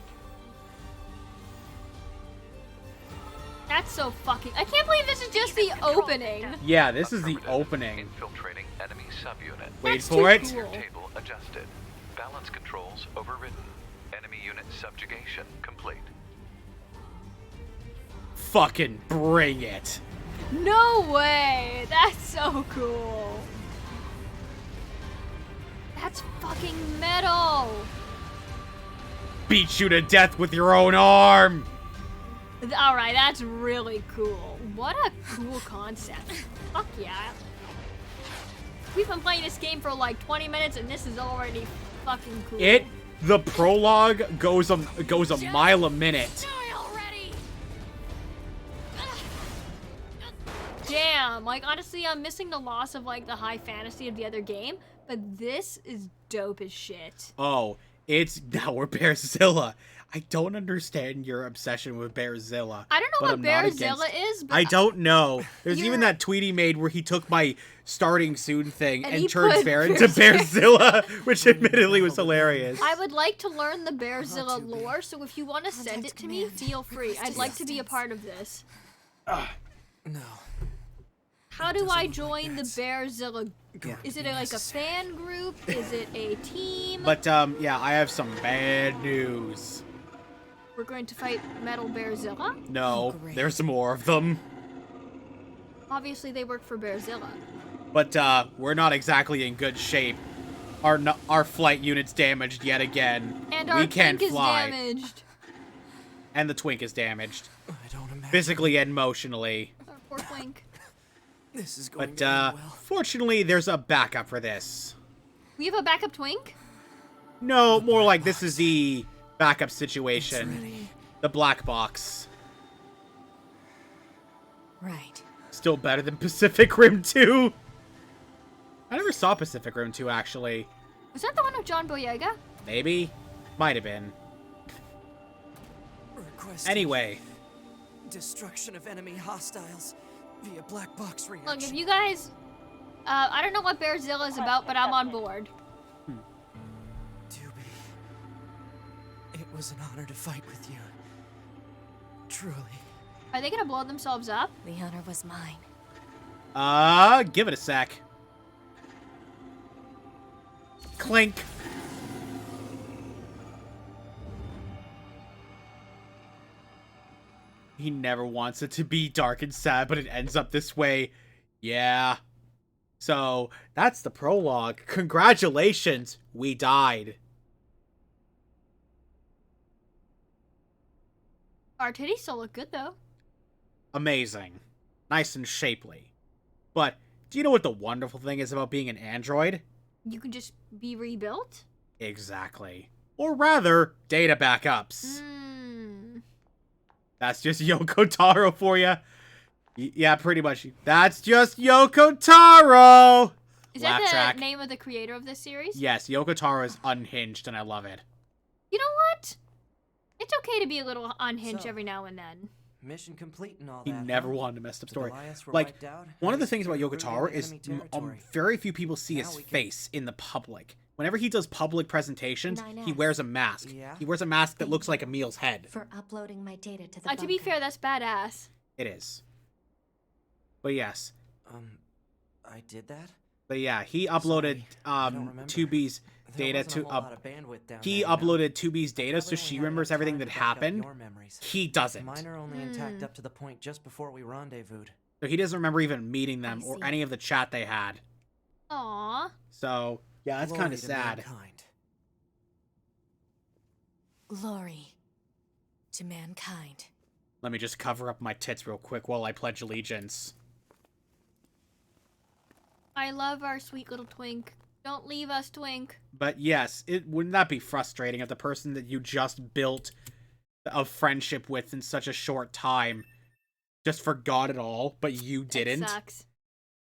That's so fucking. I can't believe this is just the opening. Yeah, this is the opening. Infiltrating enemy subunit. Wait That's for too it. cool. Table adjusted. Balance controls overridden. Enemy unit subjugation complete. Fucking bring it. No way. That's so cool. That's fucking metal. Beat you to death with your own arm. All right, that's really cool. What a cool concept. Fuck yeah. We've been playing this game for like 20 minutes and this is already fucking cool. The prologue goes a mile a minute. Die already! Damn, like honestly, I'm missing the loss of like the high fantasy of the other game, but this is dope as shit. Oh, it's now we're Bearzilla. I don't understand your obsession with Bearzilla. I don't know but what I'm not Bearzilla against- is, but I don't know. There's You're- even that tweet he made where he took my starting soon thing And and he turned put Fair into Bearzilla, which admittedly was hilarious. I would like to learn the Bearzilla lore, so if you want to send it to me, feel free. I'd like to be a part of this. No. How do I join the Bearzilla? Is it like a fan group? Is it a team? But yeah, I have some bad news. We're going to fight Metal Bearzilla? No, there's more of them. Obviously, they work for Bearzilla. But we're not exactly in good shape. Our flight unit's damaged yet again. And our we can't twink is fly. damaged. And the twink is damaged. I don't imagine Physically and emotionally. Our poor twink. this is going But to end well. fortunately, there's a backup for this. We have a backup twink? No, more like this is the backup situation. ready. The black box. Right. Still better than Pacific Rim 2. I never saw Pacific Rim 2, actually. Was that the one with John Boyega? Maybe? Might have been. Requesting Anyway. destruction of enemy hostiles via black box reaction. Look, if you guys... I don't know what Bearzilla is about, but I'm on board. Tubi, it was an honor to fight with you. Truly. Are they gonna blow themselves up? The honor was mine. Give it a sec. Clink. He never wants it to be dark and sad, but it ends up this way. Yeah. So, that's the prologue. Congratulations, we died. Our titties still look good, though. Amazing. Nice and shapely. But, do you know what the wonderful thing is about being an android? You can just be rebuilt? Exactly. Or rather, data backups. That's just Yoko Taro for you. Yeah, pretty much. That's just Yoko Taro! Is Laugh that the track. name of the creator of this series? Yes, Yoko Taro is unhinged, and I love it. You know what? It's okay to be a little unhinged So- every now and then. Mission complete and all He that. never huh? wanted a messed up The story. Goliaths were Like, wiped out, one of and the we things about secured Yoko Taro enemy is territory. very few people see Now his we can- face in the public. Whenever he does public presentations, he 9S. wears a mask. Yeah? He wears a mask that looks like Emil's head. For uploading my data to the To be bunker. fair, that's badass. It is. But yes. I did that? But yeah, he uploaded Sorry, I don't remember. 2B's There data wasn't to a whole lot of bandwidth down he there, you know? uploaded 2B's data so Probably she only had remembers enough everything time that to back up happened. your memories. He doesn't. Mine are only intact up to the point just before we rendezvoused. So he doesn't remember even meeting them I or see. any of the chat they had. Aww. So Yeah, that's Glory kind of to sad. mankind. Glory to mankind. Let me just cover up my tits real quick while I pledge allegiance. I love our sweet little twink. Don't leave us, twink. But yes, wouldn't that be frustrating if the person that you just built a friendship with in such a short time just forgot it all, but you didn't? It sucks.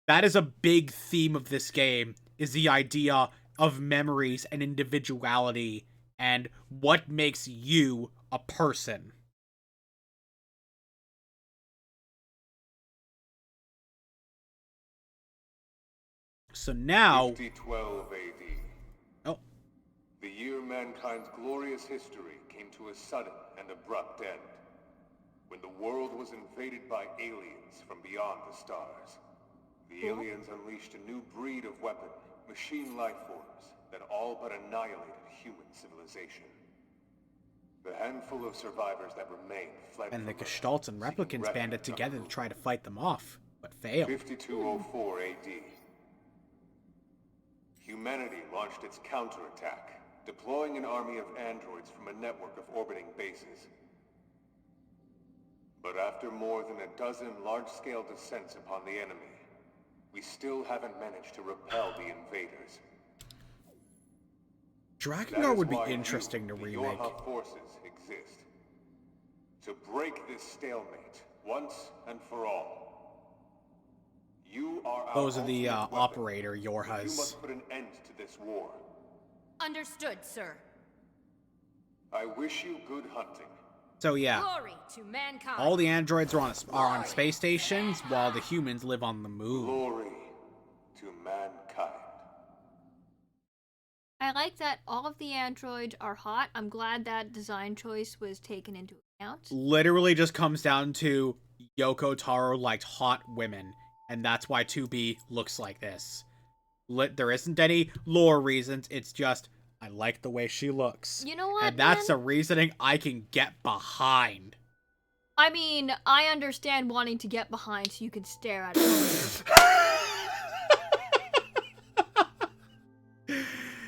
That is a big theme of this game, is the idea of memories and individuality and what makes you a person. So now... 5012 AD. Oh. The year mankind's glorious history came to a sudden and abrupt end, when the world was invaded by aliens from beyond the stars. The aliens unleashed a new breed of weapon, machine life forms, that all but annihilated human civilization. The handful of survivors that remained fled And the from Earth, Gestalts and seeking Replicants banded refuge on together to the try to fight them off, but failed. 5204 AD. Humanity launched its counterattack, deploying an army of androids from a network of orbiting bases. But after more than a dozen large-scale descents upon the enemy, we still haven't managed to repel the invaders. That Drakengard is would be why interesting to the remake. Yorha forces exist. To break this stalemate, once and for all. You are our Those are the ultimate weapon. operator You Yorhas. must put an end to this war. Understood, sir. I wish you good hunting. So yeah, Glory to mankind. all the androids are on space stations, while the humans live on the moon. Glory to mankind. I like that all of the androids are hot. I'm glad that design choice was taken into account. Literally just comes down to Yoko Taro liked hot women, and that's why 2B looks like this. There isn't any lore reasons, it's just, I like the way she looks. You know what, And that's man? a reasoning I can get behind. I mean, I understand wanting to get behind so you can stare at it.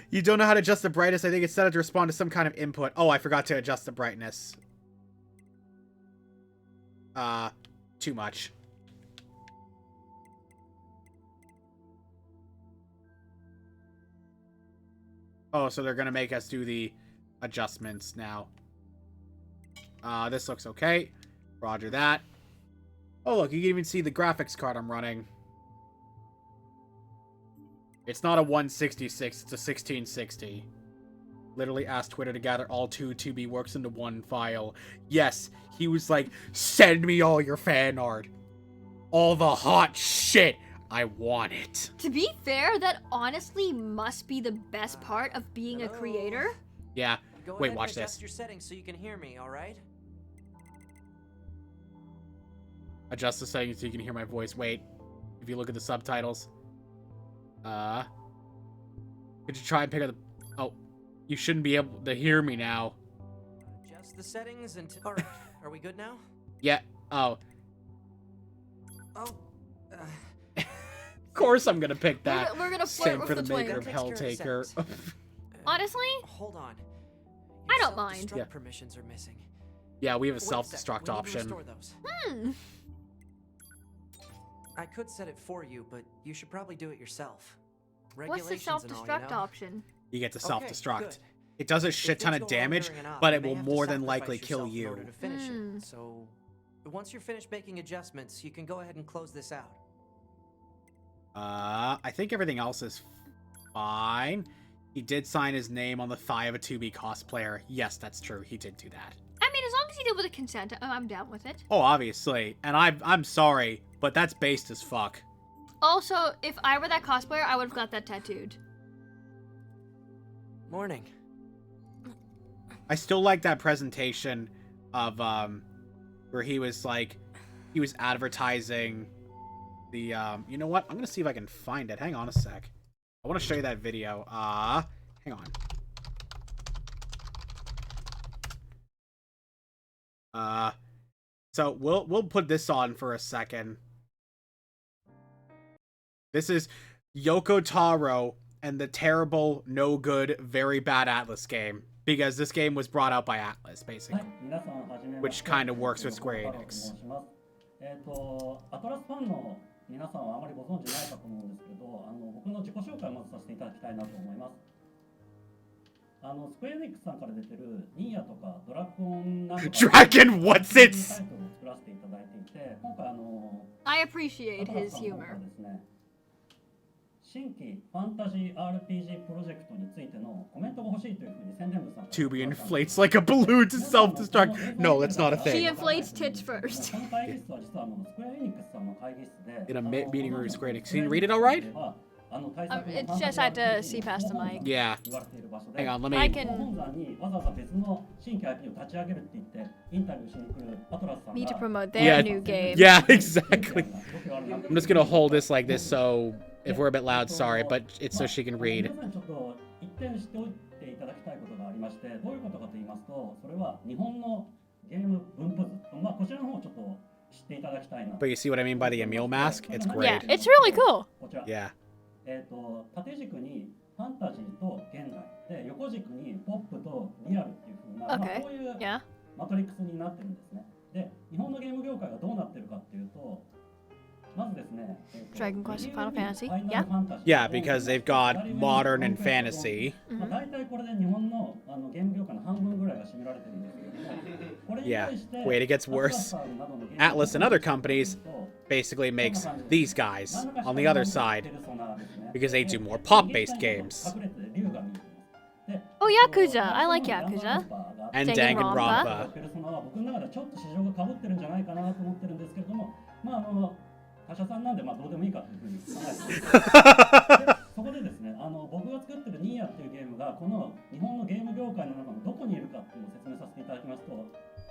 You don't know how to adjust the brightness. I think it's set up to respond to some kind of input. Oh, I forgot to adjust the brightness. Too much. Oh, so they're gonna make us do the adjustments now. This looks okay. Roger that. Oh, look, you can even see the graphics card I'm running. It's not a 166, it's a 1660. Literally asked Twitter to gather all 2B works into one file. Yes, he was like, send me all your fan art. All the hot shit. I want it. To be fair, that honestly must be the best part of being a creator. Yeah. Go Wait, ahead watch and adjust this. your settings so you can hear me, all right? Adjust the settings so you can hear my voice. Wait. If you look at the subtitles. Could you try and pick up the... Oh. You shouldn't be able to hear me now. Adjust the settings and... All right, are we good now? Yeah. Oh. Oh. Of course I'm gonna pick that. We're gonna Same flirt for with the the maker of twink. Helltaker. Honestly, Hold on. I Your don't mind. self-destruct Yeah. permissions are missing. Yeah, we have a Wait sec, self-destruct we need to option. restore those. I could set it for you, but you should probably do it yourself. what's the Regulations and all, self-destruct you know? option? You get to Okay, self-destruct. good. It does a If shit things ton of go wrong damage, during an op, but you it may will have to more than sacrifice likely kill yourself in you. order to finish it. So, once you're finished making adjustments, you can go ahead and close this out. I think everything else is fine. He did sign his name on the thigh of a 2B cosplayer. Yes, that's true. He did do that. I mean, as long as you do it with a consent, I'm down with it. Oh, obviously. And I'm sorry, but that's based as fuck. Also, if I were that cosplayer, I would have got that tattooed. Morning. I still like that presentation of where he was advertising the you know what? I'm gonna see if I can find it. Hang on a sec. I want to show you that video. Hang on. So we'll put this on for a second. This is Yoko Taro and the terrible, no good, very bad Atlas game. Because this game was brought out by Atlas, basically. Which kind of works with Square Enix. アトラスファンの皆さんはあまりご存知ないかと思うんですけど、僕の自己紹介をまずさせていただきたいなと思います。スクエアエニックスさんから出てるニーヤとかドラゴンなんとか Dragon, what's it? タイトルを作らせていただいていて、今回I appreciate his humor. ですね、新規ファンタジー RPG プロジェクトについてのコメントが欲しいというふうに宣伝部さん。Tubi inflates like a balloon to self-destruct. No, that's not a She thing. inflates tits first. この会議室は実はスクエアエニックスさんの会議室で。 In a meeting room with Square Enix. Can you read it all right? It's just I had to see past the mic. Yeah. Hang on, let me... I can... Need to promote their new game. Yeah, exactly. I'm just gonna hold this like this, so if we're a bit loud, sorry, but it's so she can read. 一点しておいていただきたいことがありまして、どういうことかと言いますと、それは日本のゲーム分布図、こちらの方をちょっと知っていただきたいな。 But you see what I mean by the Emil mask? It's Yeah, great. it's really cool. こちら。 Yeah. 縦軸にファンタジーと現代で、横軸にポップとリアルっていう風な、こういうマトリックスになってるんですね。で、日本のゲーム業界がどうなってるかっていうと、まずですね、Dragon Quest, Final Fantasy, yeah. Yeah, because they've got modern and fantasy. 大体これで日本のゲーム業界の半分ぐらいが占められてるんですけども、これに Yeah. 対して Wait, it gets worse. Atlas and other companies basically makes these guys on the other side because they do more pop-based games. Oh, Yakuza. I like Yakuza. And Danganronpa. 僕の中ではちょっと市場が被ってるんじゃないかなと思ってるんですけれども、他社さんなんでどうでもいいかというふうに考えています。そこでですね、僕が作ってるニーヤっていうゲームがこの日本のゲーム業界の中のどこにいるかっていうのを説明させていただきますと、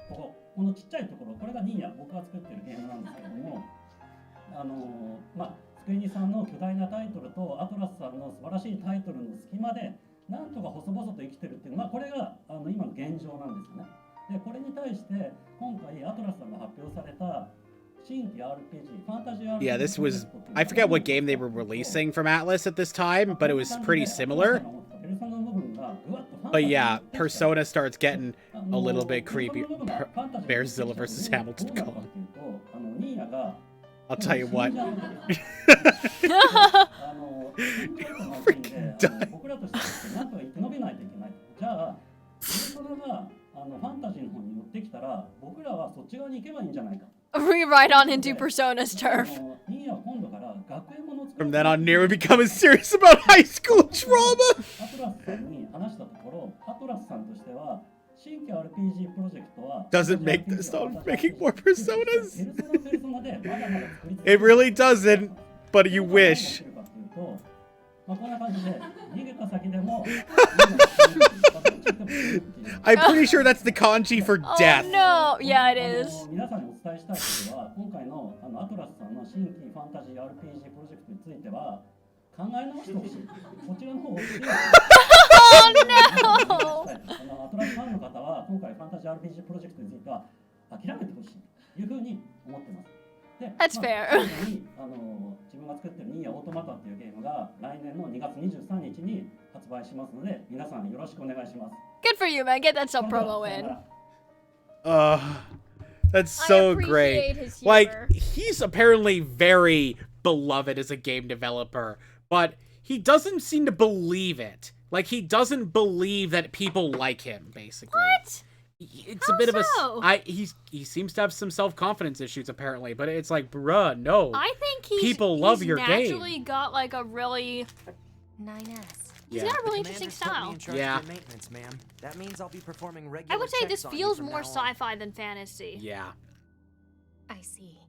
このちっちゃいところ、これがニーヤ、僕が作ってるゲームなんですけれども、スクエニさんの巨大なタイトルとアトラスさんの素晴らしいタイトルの隙間でなんとか細々と生きてるっていう、これが今の現状なんですよね。で、これに対して今回アトラスさんが発表された Yeah, this was... I forget what game they were releasing from Atlas at this time, but it was pretty similar. But yeah, Persona starts getting a little bit creepy. Bearzilla versus Hamilton Kong. I'll tell you what. Freaking die. ファンタジーの方に持ってきたら、僕らはそっち側に行けばいいんじゃないか。 Rewrite on into Persona's turf. From then on, Nier would become as serious about high school trauma. Doesn't make this stop making more personas. It really doesn't, but you wish. I'm pretty sure that's the kanji for death. Oh no! Yeah, it is. Oh no! That's fair. 自分が作ってるニーヤオートマタっていうゲームが来年の2月23日に発売しますので、皆さんよろしくお願いします。 Good for you, man. Get that some promo in. That's so great. His Like, humor. he's apparently very beloved as a game developer, but he doesn't seem to believe it. Like, he doesn't believe that people like him, basically. What? It's How a bit of so? he seems to have some self-confidence issues, apparently, but it's like, bruh, no. I think People love your game. naturally got like a really... 9S. He's got a really interesting style. Yeah. Maintenance, ma'am. That means I'll be performing regular I would say checks this on you feels from more now on. sci-fi than fantasy. Yeah. I see.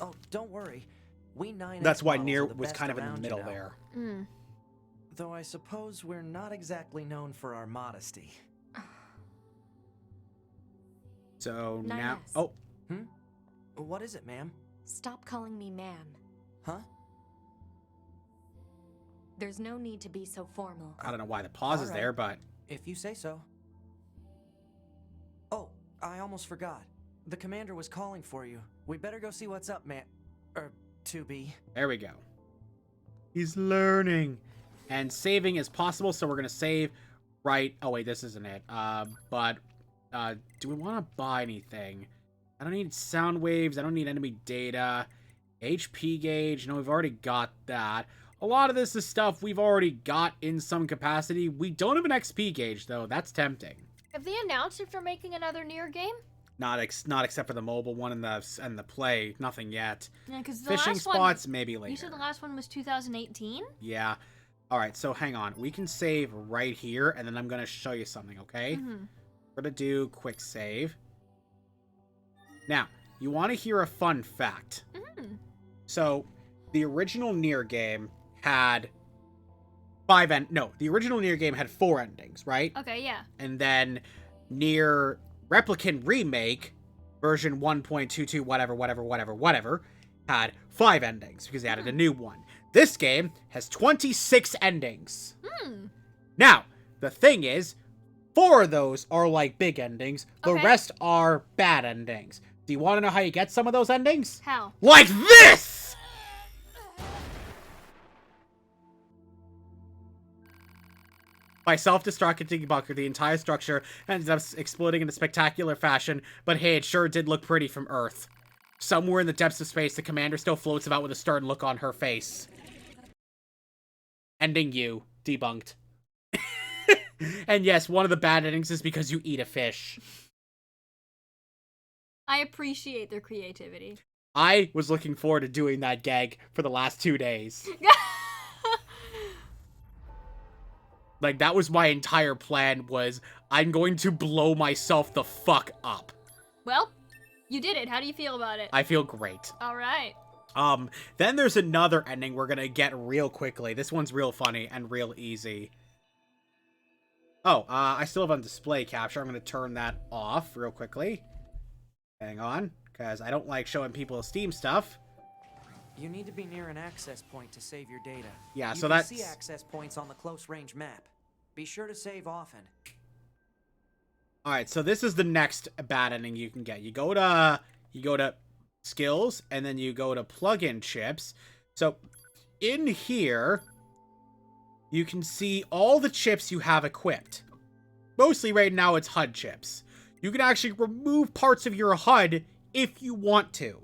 Oh, don't worry. We 9S That's why models Nier are the was best kind of in the around, middle you know. there. Mm. Though I suppose we're not exactly known for our modesty. So now... 9S. Oh. What is it, ma'am? Stop calling me ma'am. Huh? There's no need to be so formal. I don't know why the pause is All right. there, but... If you say so. Oh, I almost forgot. The commander was calling for you. We better go see what's up, man. To be. There we go. He's learning. And saving is possible, so we're going to save right... Oh, wait, this isn't it. Do we want to buy anything? I don't need sound waves. I don't need enemy data. HP gauge. No, we've already got that. A lot of this is stuff we've already got in some capacity. We don't have an XP gauge, though. That's tempting. Have they announced if they're making another Nier game? Not except for the mobile one and the play. Nothing yet. Yeah, because the Fishing last spots, one, maybe later. You said the last one was 2018? Yeah. Alright, so hang on. We can save right here, and then I'm going to show you something, okay? Mm-hmm. We're going to do quick save. Now, you want to hear a fun fact. Mm-hmm. So, the original Nier game had the original Nier game had 4 endings, right? Okay, yeah. And then Nier Replicant Remake, version 1.22, whatever, had 5 endings, because they added a new one. This game has 26 endings. Now, the thing is, 4 of those are like big endings. The rest are bad endings. Do you want to know how you get some of those endings? How? Like this! By self-destructing bunker, the entire structure ends up exploding in a spectacular fashion, but hey, it sure did look pretty from Earth. Somewhere in the depths of space, the commander still floats about with a stern look on her face. Ending you. Debunked. And yes, one of the bad endings is because you eat a fish. I appreciate their creativity. I was looking forward to doing that gag for the last 2 days. Like, that was my entire plan, was I'm going to blow myself the fuck up. Well, you did it. How do you feel about it? I feel great. All right. Then there's another ending we're gonna get real quickly. This one's real funny and real easy. Oh, I still have on display capture. I'm gonna turn that off real quickly. Hang on, because I don't like showing people Steam stuff. You need to be near an access point to save your data. Yeah, you so can that's... see access points on the close range map. Be sure to save often. Alright, so this is the next bad ending you can get. You go to skills, and then you go to plug-in chips. So, in here, you can see all the chips you have equipped. Mostly right now it's HUD chips. You can actually remove parts of your HUD if you want to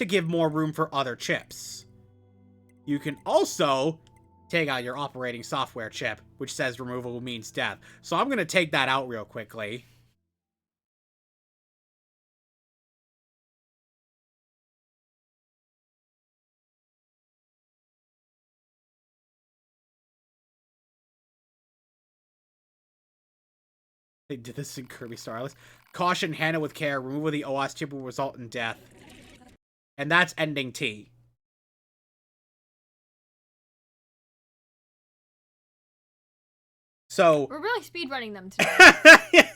give more room for other chips. You can also take out your operating software chip, which says removal means death. So I'm going to take that out real quickly. They did this in Kirby Starless. Caution, handle with care. Removal of the OS chip will result in death. And that's ending T. So we're really speedrunning them today.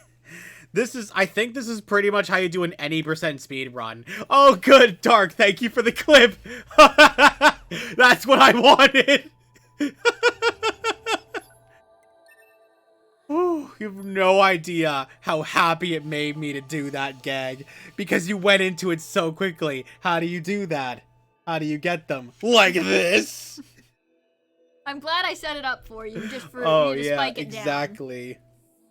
I think this is pretty much how you do an any % speed run. Oh, good, Dark. Thank you for the clip. That's what I wanted. Ooh, you have no idea how happy it made me to do that gag, because you went into it so quickly. How do you do that? How do you get them? Like this? I'm glad I set it up for you, just for you to spike it down. Exactly.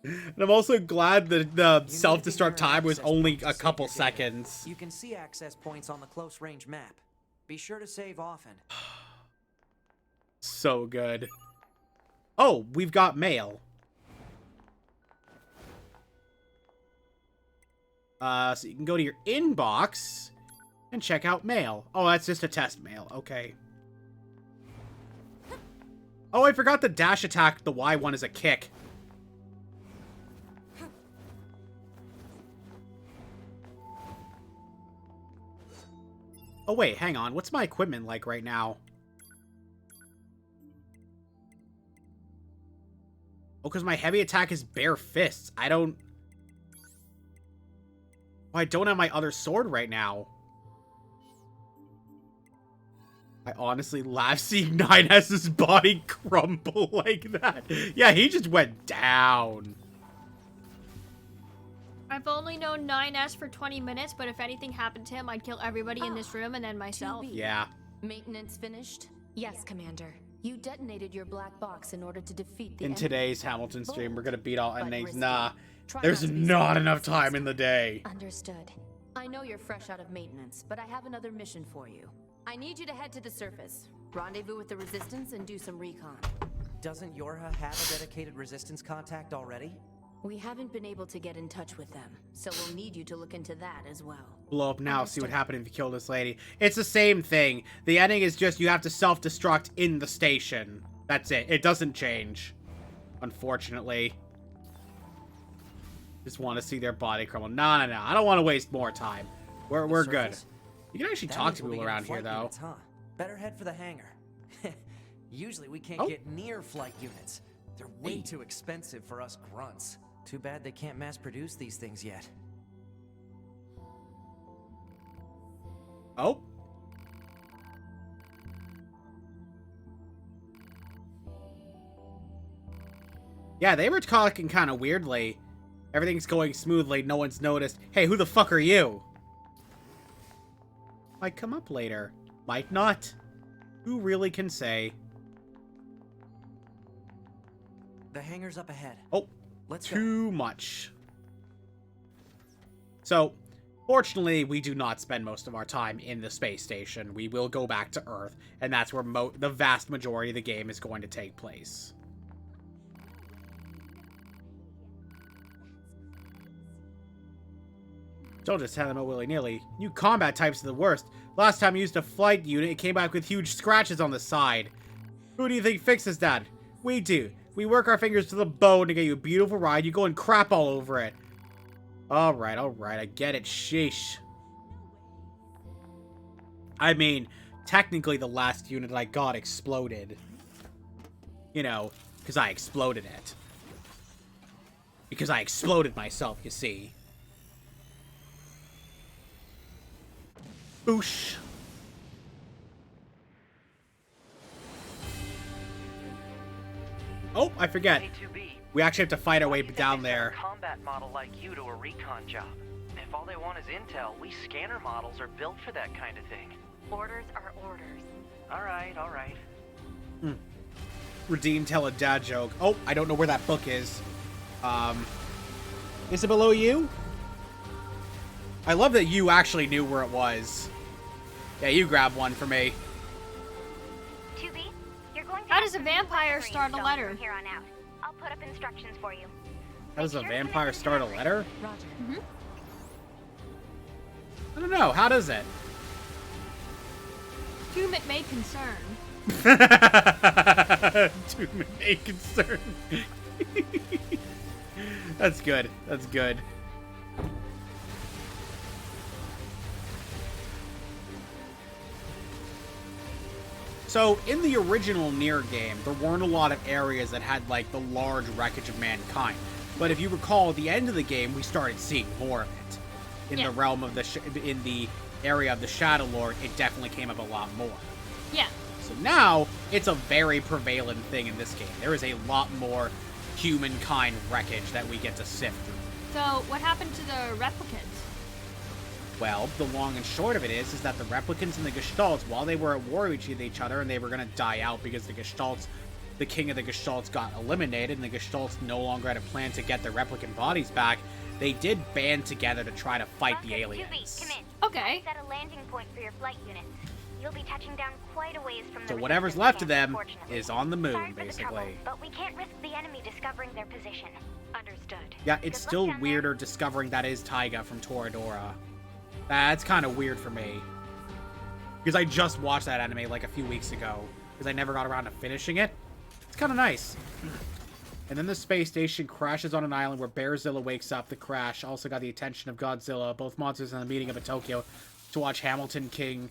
And I'm also glad that the self-destruct time was only a couple seconds. You can see access points on the close range map. Be sure to save often. So good. Oh, we've got mail. So you can go to your inbox and check out mail. Oh, that's just a test mail. Okay. Oh, I forgot the dash attack. The Y one is a kick. Oh, wait, hang on. What's my equipment like right now? Oh, because my heavy attack is bare fists. I don't have my other sword right now. I honestly laugh seeing 9S's body crumble like that. Yeah, he just went down. I've only known 9S for 20 minutes, but if anything happened to him, I'd kill everybody in this room and then myself. 2B. Yeah. Maintenance finished? Yes, Commander. You detonated your black box in order to defeat the In enemy. today's Hamilton stream, we're gonna beat all But enemies. risky. Nah, Try there's not to be not so enough racist. time in the day. Understood. I know you're fresh out of maintenance, but I have another mission for you. I need you to head to the surface, rendezvous with the Resistance, and do some recon. Doesn't Yorha have a dedicated resistance contact already? We haven't been able to get in touch with them, so we'll need you to look into that as well. Blow up now, see what Understood. happened if you kill this lady. It's the same thing. The ending is just you have to self-destruct in the station. That's it. It doesn't change. Unfortunately. Just want to see their body crumble. No. I don't want to waste more time. We're good. Surface? You can actually That talk means to we'll be people getting around here, flight though. units, huh? Better head for the hangar. Usually we can't Oh. get near flight units. They're way too expensive for us grunts. Too bad they can't mass produce these things yet. Oh. Yeah, they were talking kind of weirdly. Everything's going smoothly. No one's noticed. Hey, who the fuck are you? Might come up later. Might not. Who really can say? The hangar's up ahead. Oh, Let's go. too much. So, fortunately, we do not spend most of our time in the space station. We will go back to Earth, and that's where the vast majority of the game is going to take place. Don't just have them out willy-nilly. New combat types are the worst. Last time you used a flight unit, it came back with huge scratches on the side. Who do you think fixes that? We do. We work our fingers to the bone to get you a beautiful ride. You go and crap all over it. Alright, I get it. Sheesh. I mean, technically the last unit I got exploded. You know, because I exploded it. Because I exploded myself, you see. Boosh. Oh, I forget. Hey, 2B. We actually have to fight our Why way do you think down they send there. a combat model like you to a recon job? If all they want is intel, we scanner models are built for that kind of thing. Orders are orders. All right. Redeem, tell a dad joke. Oh, I don't know where that book is. Is it below you? I love that you actually knew where it was. Yeah, you grab one for me. 2B, you're going to How have does a some vampire weaponry start a installed letter? From here on out. I'll put up instructions for you. How does a Make sure to vampire connect start a with letter? Roger. I don't know. How does it? To whom it may concern. To my concern. That's good. That's good. So, in the original Nier game, there weren't a lot of areas that had, like, the large wreckage of mankind. But if you recall, at the end of the game, we started seeing more of it. In Yeah. the realm of in the area of the Shadow Lord, it definitely came up a lot more. Yeah. So now, it's a very prevalent thing in this game. There is a lot more humankind wreckage that we get to sift through. So, what happened to the replicants? Well, the long and short of it is that the replicants and the Gestalts, while they were at war with each other and they were going to die out because the king of the Gestalts got eliminated and the Gestalts no longer had a plan to get their replicant bodies back, they did band together to try to fight the Rocket, 2B, aliens. come in. Okay. Set a landing point for your flight units. You'll be touching down quite a ways from the So whatever's resistance left of camp, them unfortunately. is on the Sorry moon, for the trouble, basically. but we can't risk the enemy discovering their position. Understood. Yeah, it's Good luck still down there. weirder discovering that is Taiga from Toradora. That's kind of weird for me. Because I just watched that anime like a few weeks ago. Because I never got around to finishing it. It's kind of nice. And then the space station crashes on an island where Bearzilla wakes up. The crash also got the attention of Godzilla, both monsters in the meeting of a Tokyo, to watch Hamilton King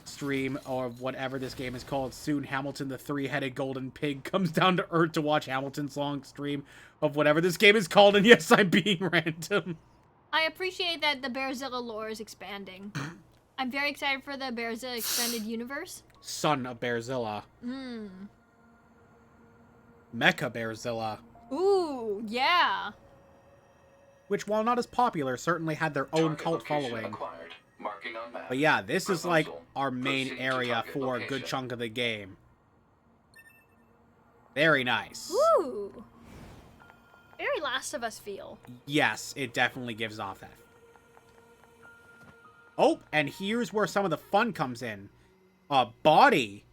stream, or whatever this game is called. Soon, Hamilton the three-headed golden pig comes down to Earth to watch Hamilton's long stream of whatever this game is called. And yes, I'm being random. I appreciate that the Bearzilla lore is expanding. I'm very excited for the Bearzilla expanded universe. Son of Bearzilla. Mecha Bearzilla. Ooh, yeah. Which, while not as popular, certainly had their own Target cult location following. acquired. Marking on map. But yeah, this is like Proposal. our main Proceed to area target for a good location. chunk of the game. Very nice. Ooh. Very Last of Us feel. Yes, it definitely gives off that. Oh, and here's where some of the fun comes in. A body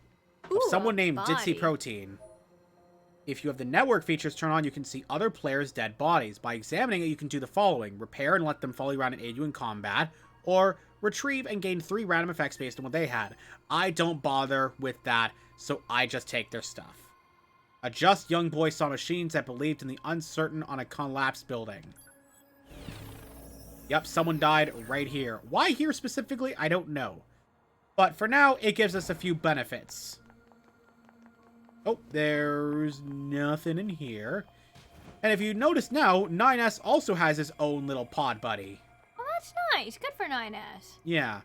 of Ooh, someone a named body. Ditzy Protein. If you have the network features turned on, you can see other players' dead bodies. By examining it, you can do the following. Repair and let them follow you around and aid you in combat. Or retrieve and gain 3 random effects based on what they had. I don't bother with that, so I just take their stuff. A just young boy saw machines that believed in the uncertain on a collapsed building. Yep, someone died right here. Why here specifically, I don't know. But for now, it gives us a few benefits. Oh, there's nothing in here. And if you notice now, 9S also has his own little pod buddy. Oh, that's nice. Good for 9S. Yeah.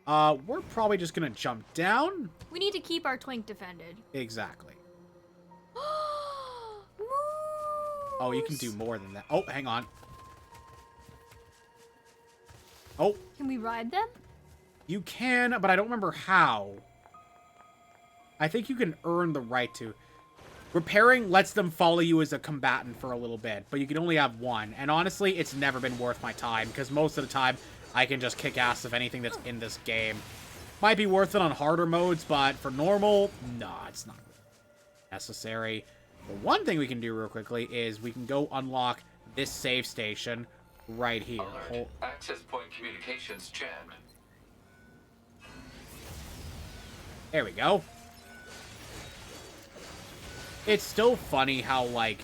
We're probably just gonna jump down. We need to keep our twink defended. Exactly. Oh, you can do more than that. Oh, hang on. Oh. Can we ride them? You can, but I don't remember how. I think you can earn the right to. Repairing lets them follow you as a combatant for a little bit, but you can only have one. And honestly, it's never been worth my time, because most of the time, I can just kick ass of anything that's in this game. Might be worth it on harder modes, but for normal, nah, it's not necessary. The one thing we can do real quickly is we can go unlock this save station right here. Alert. Access point communications jammed. There we go. It's still funny how, like,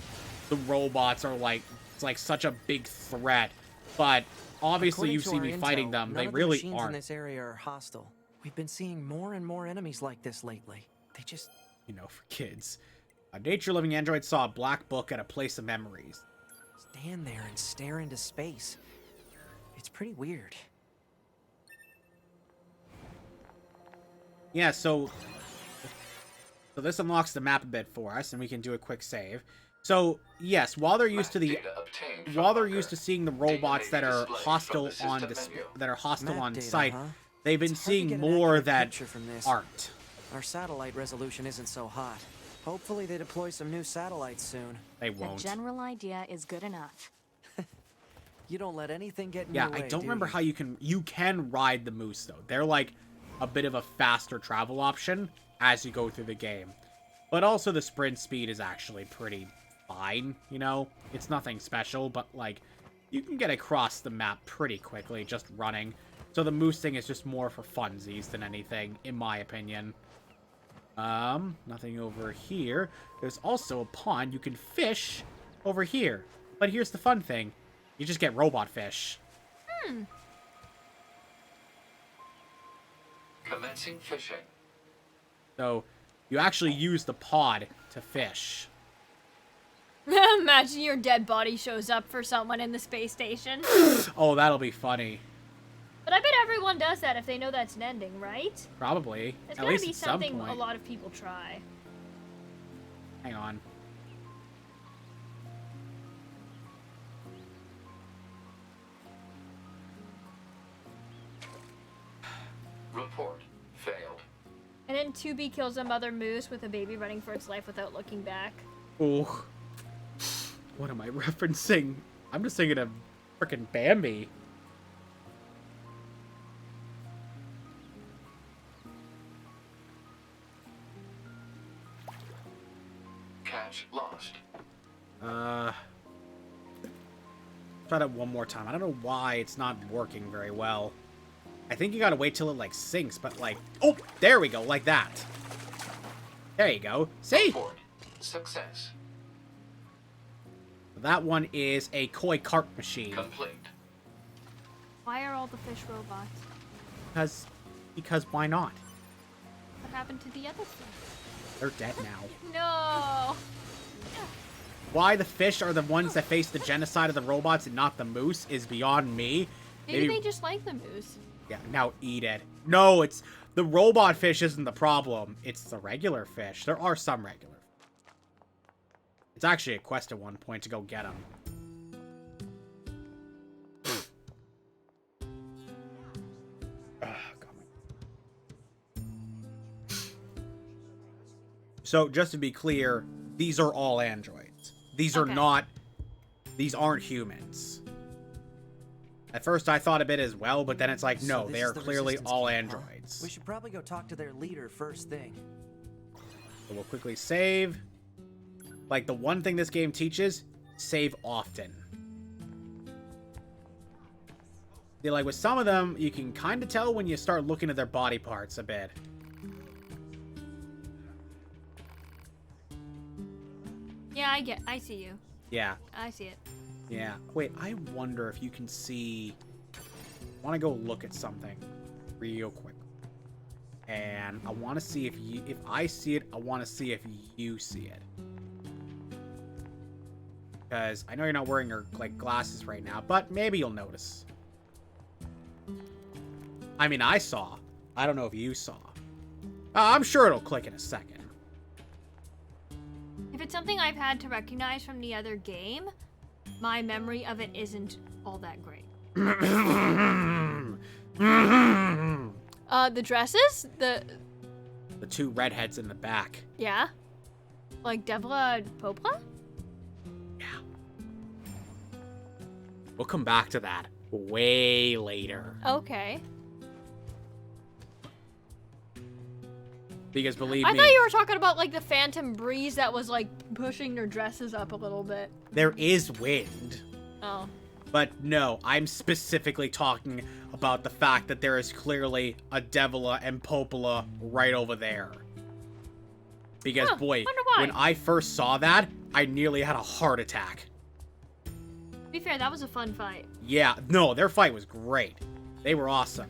the robots are, like, it's like such a big threat, but obviously you see me fighting them, they really machines aren't. in this area are hostile. We've been seeing more and more enemies like this lately. They just... You know, for kids. A nature-living android saw a black book at a place of memories. stand there and stare into space. It's pretty weird. Yeah, so this unlocks the map a bit for us, and we can do a quick save. So yes, while they're used to seeing the robots that are hostile on site, they've been seeing more that aren't. Our satellite resolution isn't so hot. Hopefully they deploy some new satellites soon. They won't. The general idea is good enough. You don't let anything get in Yeah, your way, I don't do remember you? how you can ride the moose though. They're like a bit of a faster travel option as you go through the game. But also the sprint speed is actually pretty fine, you know? It's nothing special, but like you can get across the map pretty quickly just running. So the moose thing is just more for funsies than anything, in my opinion. Nothing over here. There's also a pond. You can fish over here. But here's the fun thing. You just get robot fish. Commencing fishing. So, you actually use the pod to fish. Imagine your dead body shows up for someone in the space station. Oh, that'll be funny. But I bet everyone does that if they know that's an ending, right? Probably. It's At gotta least be at some something point. a lot of people try. Hang on. Report. Failed. And then 2B kills a mother moose with a baby running for its life without looking back. Oh. What am I referencing? I'm just thinking of frickin' Bambi. Catch lost. Try that one more time. I don't know why it's not working very well. I think you gotta wait till it, like, sinks, but, like... Oh! There we go, like that. There you go. See? Report. Success. That one is a koi carp machine. Complete. Why are all the fish robots? Because why not? What happened to the other fish? They're dead now. No! Why the fish are the ones that face the genocide of the robots and not the moose is beyond me. Maybe they just like the moose. Yeah, now eat it. No, it's... The robot fish isn't the problem. It's the regular fish. There are some regular. It's actually a quest at one point to go get them. So, just to be clear, these are all androids. These are not... These aren't humans. At first I thought a bit as well, but then it's like, no, they are clearly all androids. We should probably go talk to their leader first thing. So we'll quickly save. Like, the one thing this game teaches, save often. See, like, with some of them, you can kind of tell when you start looking at their body parts a bit. Yeah, I see you. Yeah. I see it. Yeah. Wait, I wonder if you can see... I want to go look at something real quick. And I want to see if you... If I see it, I want to see if you see it. Because I know you're not wearing your, like, glasses right now, but maybe you'll notice. I mean, I saw. I don't know if you saw. I'm sure it'll click in a second. If it's something I've had to recognize from the other game, my memory of it isn't all that great. The dresses? The two redheads in the back. Yeah? Like Devla and Popla? Yeah. We'll come back to that way later. Okay. Because believe I me... thought you were talking about, like, the phantom breeze that was, like, pushing their dresses up a little bit. There is wind. Oh. But no, I'm specifically talking about the fact that there is clearly a Devila and Popola right over there. Because, boy, when I first saw that, I nearly had a heart attack. To be fair, that was a fun fight. Yeah, no, their fight was great. They were awesome.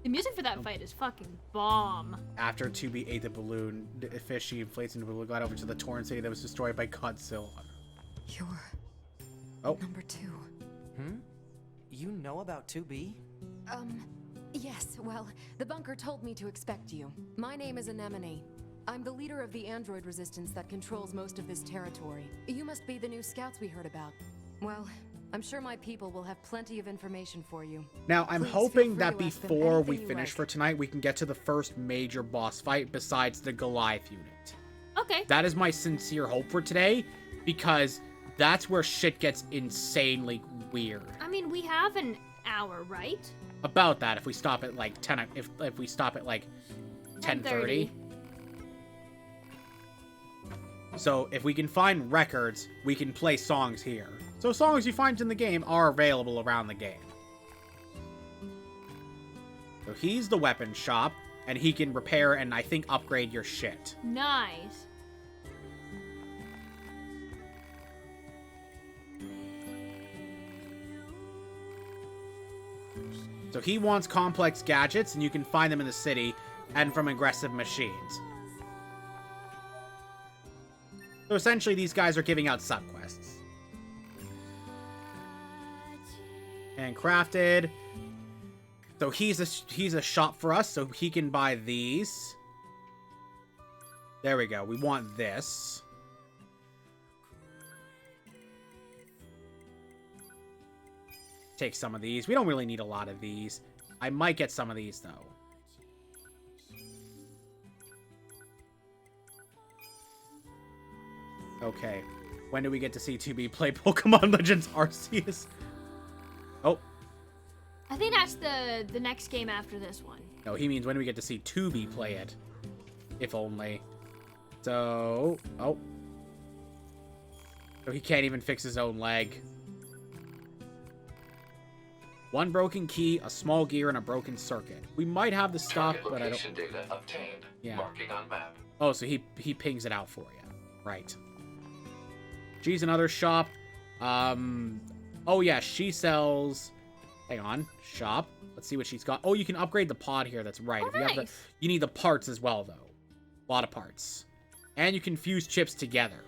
The music for that fight is fucking bomb. After 2B ate the balloon, the fish she inflates into the balloon got over to the Torn City that was destroyed by Godzilla. You're... number 2. You know about 2B? Yes, well, the bunker told me to expect you. My name is Anemone. I'm the leader of the android resistance that controls most of this territory. You must be the new scouts we heard about. Well, I'm sure my people will have plenty of information for you. Now, I'm Please hoping feel that free to ask them before we anything you finish like. for tonight, we can get to the first major boss fight besides the Goliath unit. Okay. That is my sincere hope for today, because that's where shit gets insanely weird. I mean, we have an hour, right? About that, if we stop at like 10, if we stop at like 10:30. So if we can find records, we can play songs here. So songs you find in the game are available around the game. So he's the weapon shop, and he can repair and I think upgrade your shit. Nice. So he wants complex gadgets, and you can find them in the city and from aggressive machines. So essentially, these guys are giving out subquests. And crafted. So he's a shop for us, so he can buy these. There we go. We want this. Take some of these. We don't really need a lot of these. I might get some of these, though. Okay. When do we get to see 2B play Pokemon Legends Arceus? Oh. I think that's the next game after this one. No, he means when do we get to see 2B play it? If only. So... Oh. So he can't even fix his own leg. One broken key, a small gear, and a broken circuit. We might have the stuff, but I don't... Data obtained. Yeah. Marking on map. Oh, so he pings it out for you. Right. She's another shop. Oh yeah, she sells... Hang on. Shop. Let's see what she's got. Oh, you can upgrade the pod here. That's right. Oh, If you have the, nice. you need the parts as well, though. A lot of parts. And you can fuse chips together.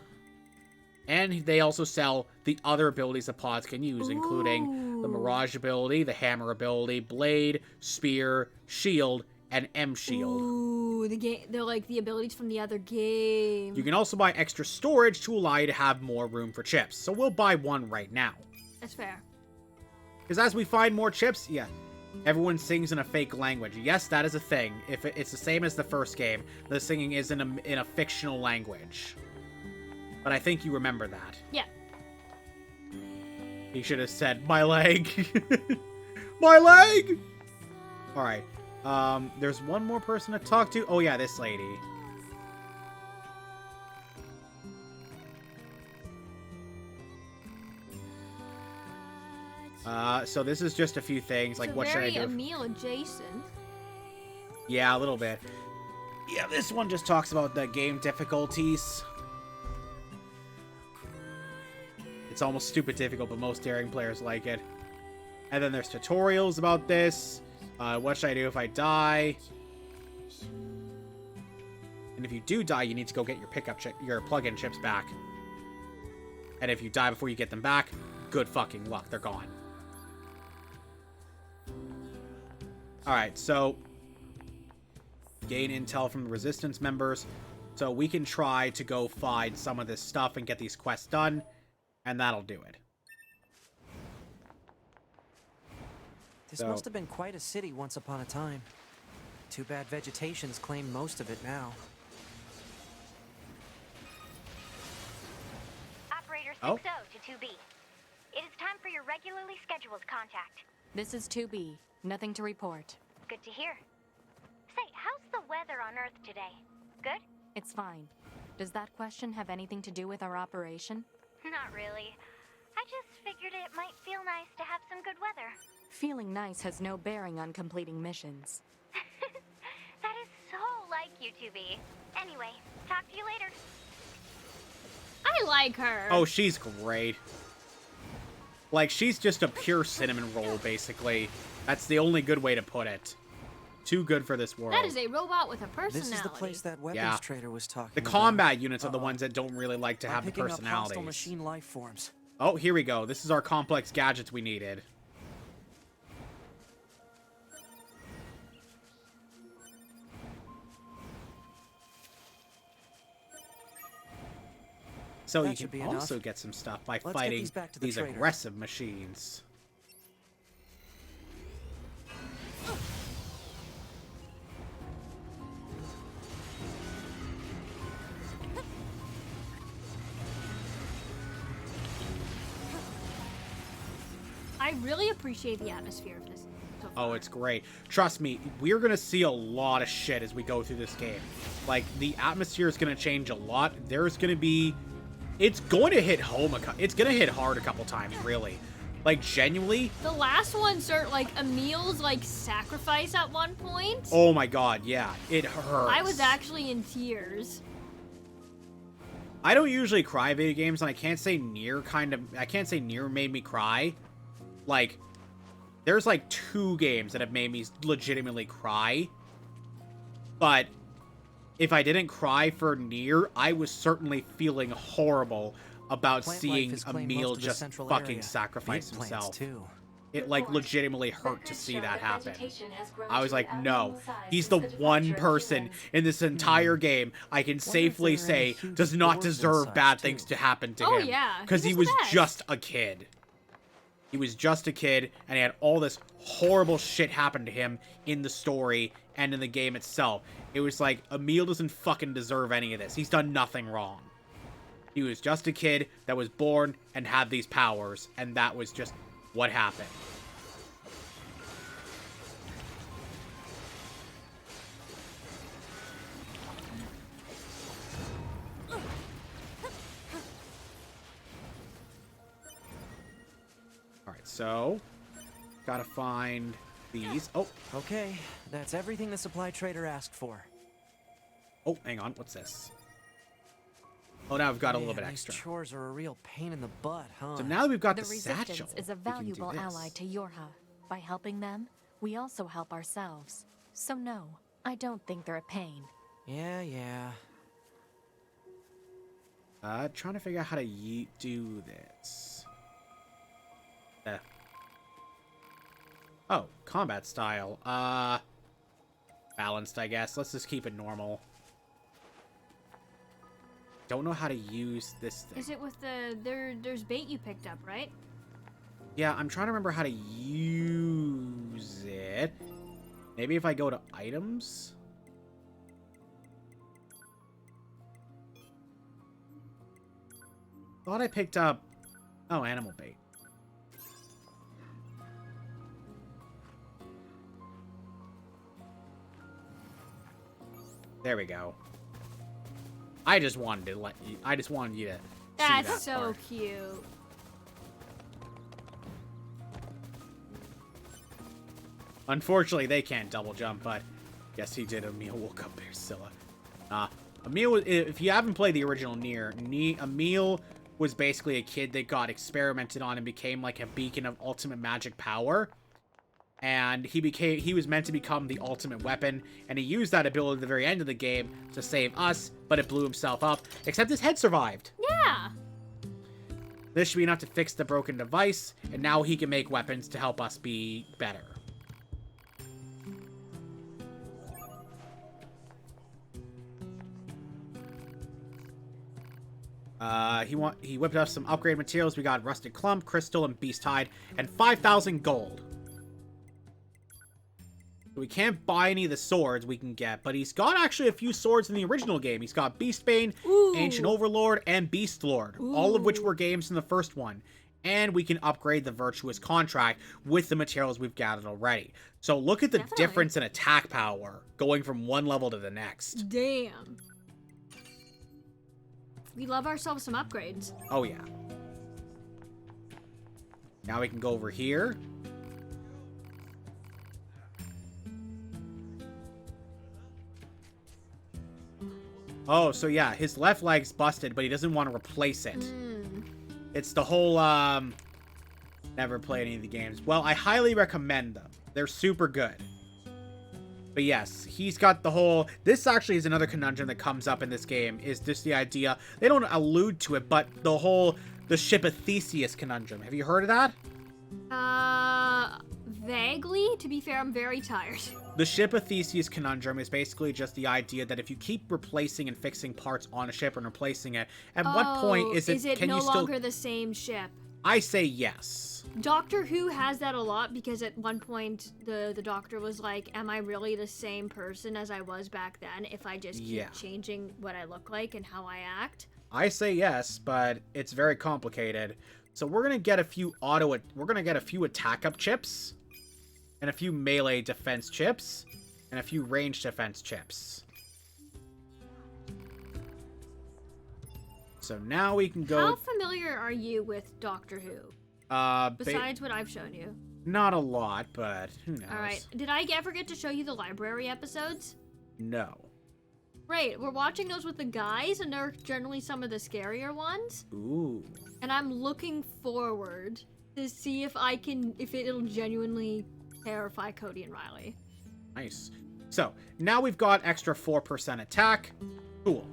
And they also sell the other abilities the pods can use, including the Mirage ability, the Hammer ability, Blade, Spear, Shield, and M-Shield. Ooh, they're like the abilities from the other game. You can also buy extra storage to allow you to have more room for chips. So we'll buy one right now. That's fair. Because as we find more chips, yeah, everyone sings in a fake language. Yes, that is a thing. If it's the same as the first game, the singing is in a fictional language. But I think you remember that. Yeah. He should have said, my leg. My leg! Alright. There's one more person to talk to. Oh yeah, this lady. So this is just a few things. Like, So what should I do? very Emil adjacent. Yeah, a little bit. Yeah, this one just talks about the game difficulties. It's almost stupid difficult, but most daring players like it. And then there's tutorials about this. What should I do if I die? And if you do die, you need to go get your plug-in chips back. And if you die before you get them back, good fucking luck. They're gone. Alright, so gain intel from the Resistance members. So we can try to go find some of this stuff and get these quests done. And that'll do it. This must have been quite a city once upon a time. Too bad vegetation's claimed most of it now. Operator 60 to 2B. It is time for your regularly scheduled contact. This is 2B. Nothing to report. Good to hear. Say, how's the weather on Earth today? Good? It's fine. Does that question have anything to do with our operation? Not really. I just figured it might feel nice to have some good weather. Feeling nice has no bearing on completing missions. That is so like you, 2B. Anyway, talk to you later. I like her. Oh, she's great. Like, she's just a pure cinnamon roll, basically. That's the only good way to put it. Too good for this world. That is a robot with a personality. This is the place that weapons trader was talking The about. combat units are the ones that don't really like to have the Picking up hostile personalities. machine life forms. Oh, here we go. This is our complex gadgets we needed. So That you should can be also enough. get some stuff by Let's get fighting these back to the these trader. aggressive machines. I really appreciate the atmosphere of this. So Oh, far. it's great. Trust me, we're going to see a lot of shit as we go through this game. Like, the atmosphere is going to change a lot. There's going to be... It's going to hit home. It's going to hit hard a couple times, really. Like, genuinely. The last ones are like Emil's like sacrifice at one point. Oh my god, yeah. It hurts. I was actually in tears. I don't usually cry video games, and I can't say Nier made me cry. Like, there's like 2 games that have made me legitimately cry. But if I didn't cry for Nier, I was certainly feeling horrible about Plant seeing life has claimed Emil most of the just central fucking area. sacrifice Big plants, himself. too. It like legitimately hurt to see that happen. I was like, no, he's the one person in this entire game I can safely if there are any say huge does not dwarves and deserve such, bad too. things to happen to Oh, him. yeah, Because he he was was the best. just a kid. He was just a kid, and he had all this horrible shit happen to him in the story and in the game itself. It was like, Emil doesn't fucking deserve any of this. He's done nothing wrong. He was just a kid that was born and had these powers, and that was just what happened. Alright, so gotta find these. Oh, Okay, that's everything the supply trader asked for. oh, hang on. What's this? Oh, now we've got a little bit Man, these extra. chores are a real pain in the butt, huh? So now that we've got The the satchel, Resistance is a we can do valuable this. ally to Yorha. By helping them, we also help ourselves. So no, I don't think they're a pain. Yeah. Trying to figure out how to do this. Oh, combat style. Balanced, I guess. Let's just keep it normal. Don't know how to use this thing. Is it with the there's bait you picked up, right? Yeah, I'm trying to remember how to use it. Maybe if I go to items? thought I picked up... Oh, animal bait. There we go. I just wanted to let you... I just wanted you to see That's that so part. cute. Unfortunately, they can't double jump, but yes, he did. Emil woke up Bearsilla. Emil, if you haven't played the original Nier, Emil was basically a kid that got experimented on and became like a beacon of ultimate magic power. And he was meant to become the ultimate weapon, and he used that ability at the very end of the game to save us, but it blew himself up, except his head survived. Yeah. This should be enough to fix the broken device, and now he can make weapons to help us be better. He whipped us some upgrade materials. We got Rusted Clump, Crystal, and Beast Hide, and 5,000 gold. We can't buy any of the swords we can get, but he's got actually a few swords in the original game. He's got Beastbane, Ancient Overlord, and Beast Lord, all of which were games in the first one. And we can upgrade the Virtuous Contract with the materials we've gathered already. So look at the difference in attack power going from one level to the next. Damn. We love ourselves some upgrades. Oh, yeah. Now we can go over here. Oh, so yeah, his left leg's busted, but he doesn't want to replace it. It's the whole, never played any of the games. Well, I highly recommend them. They're super good. But yes, he's got the whole... This actually is another conundrum that comes up in this game, is just the idea... They don't allude to it, but the whole... The ship of Theseus conundrum. Have you heard of that? Vaguely. To be fair, I'm very tired. The ship of Theseus conundrum is basically just the idea that if you keep replacing and fixing parts on a ship and replacing it, at what point is it... Can no you still... longer the same ship? I say yes. Doctor Who has that a lot because at one point the doctor was like, am I really the same person as I was back then if I just keep changing what I look like and how I act? I say yes, but it's very complicated. So we're gonna get a few attack up chips, and a few melee defense chips, and a few range defense chips. So now we can go... How familiar are you with Doctor Who? Besides what I've shown you. Not a lot, but who knows. Alright, did I ever get to show you the library episodes? No. Right, we're watching those with the guys, and they're generally some of the scarier ones. Ooh. And I'm looking forward to see if it'll genuinely terrify Cody and Riley. Nice. So, now we've got extra 4% attack. Cool.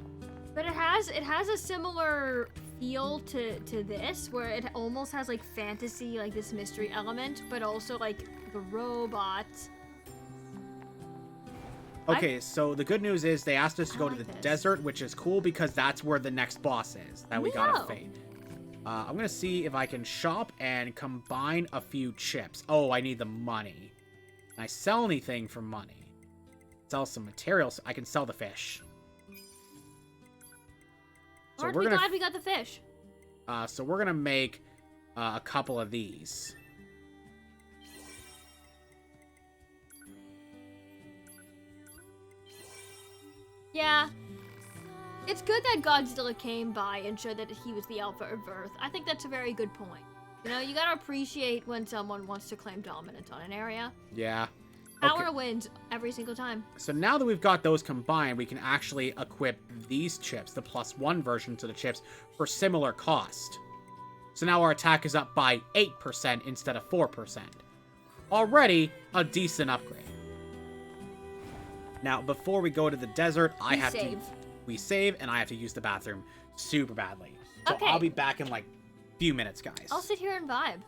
But it has a similar feel to this, where it almost has like fantasy, like this mystery element, but also like the robots. Okay, so the good news is they asked us to go to the desert, which is cool because that's where the next boss is that we gotta fight. I'm gonna see if I can shop and combine a few chips. Oh, I need the money. Can I sell anything for money? Sell some materials. I can sell the fish. So Aren't we glad we got the fish? So we're gonna make a couple of these. Yeah. It's good that Godzilla came by and showed that he was the Alpha of Earth. I think that's a very good point. You know, you gotta appreciate when someone wants to claim dominance on an area. Yeah. Power wins every single time. So now that we've got those combined, we can actually equip these chips, the +1 versions of the chips, for similar cost. So now our attack is up by 8% instead of 4%. Already a decent upgrade. Now, before we go to the desert, we save, and I have to use the bathroom super badly. So Okay. I'll be back in like a few minutes, guys. I'll sit here and vibe.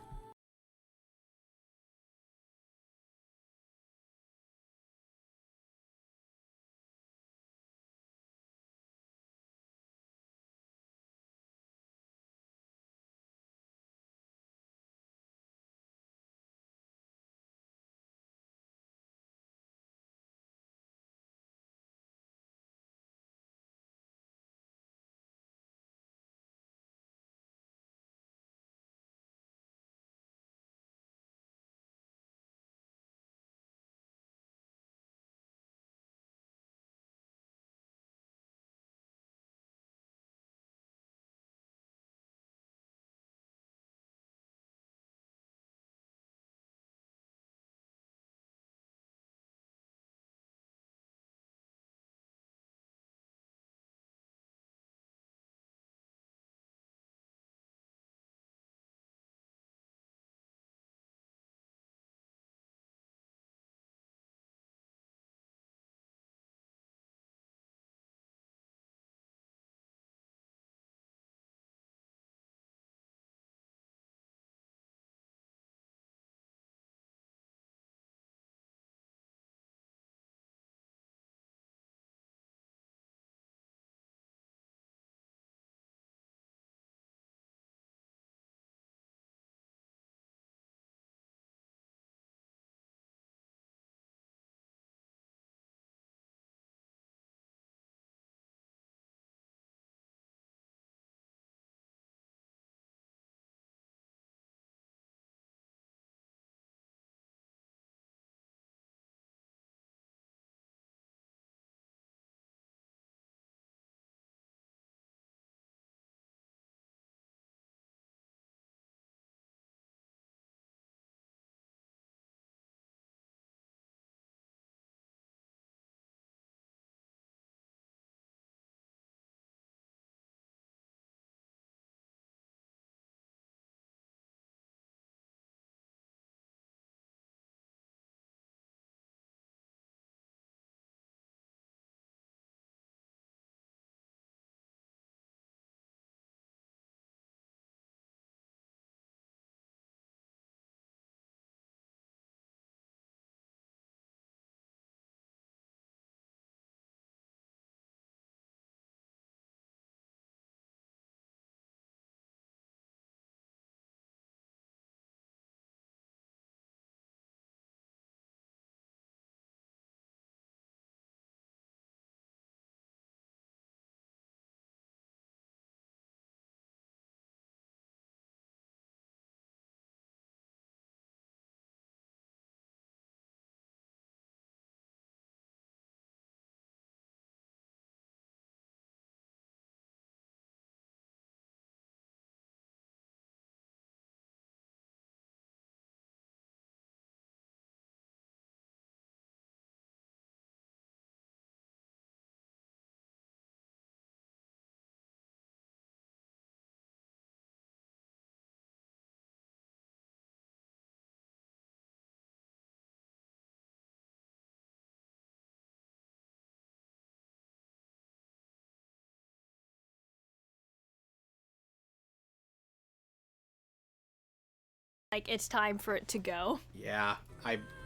like it's time for it to go. Yeah,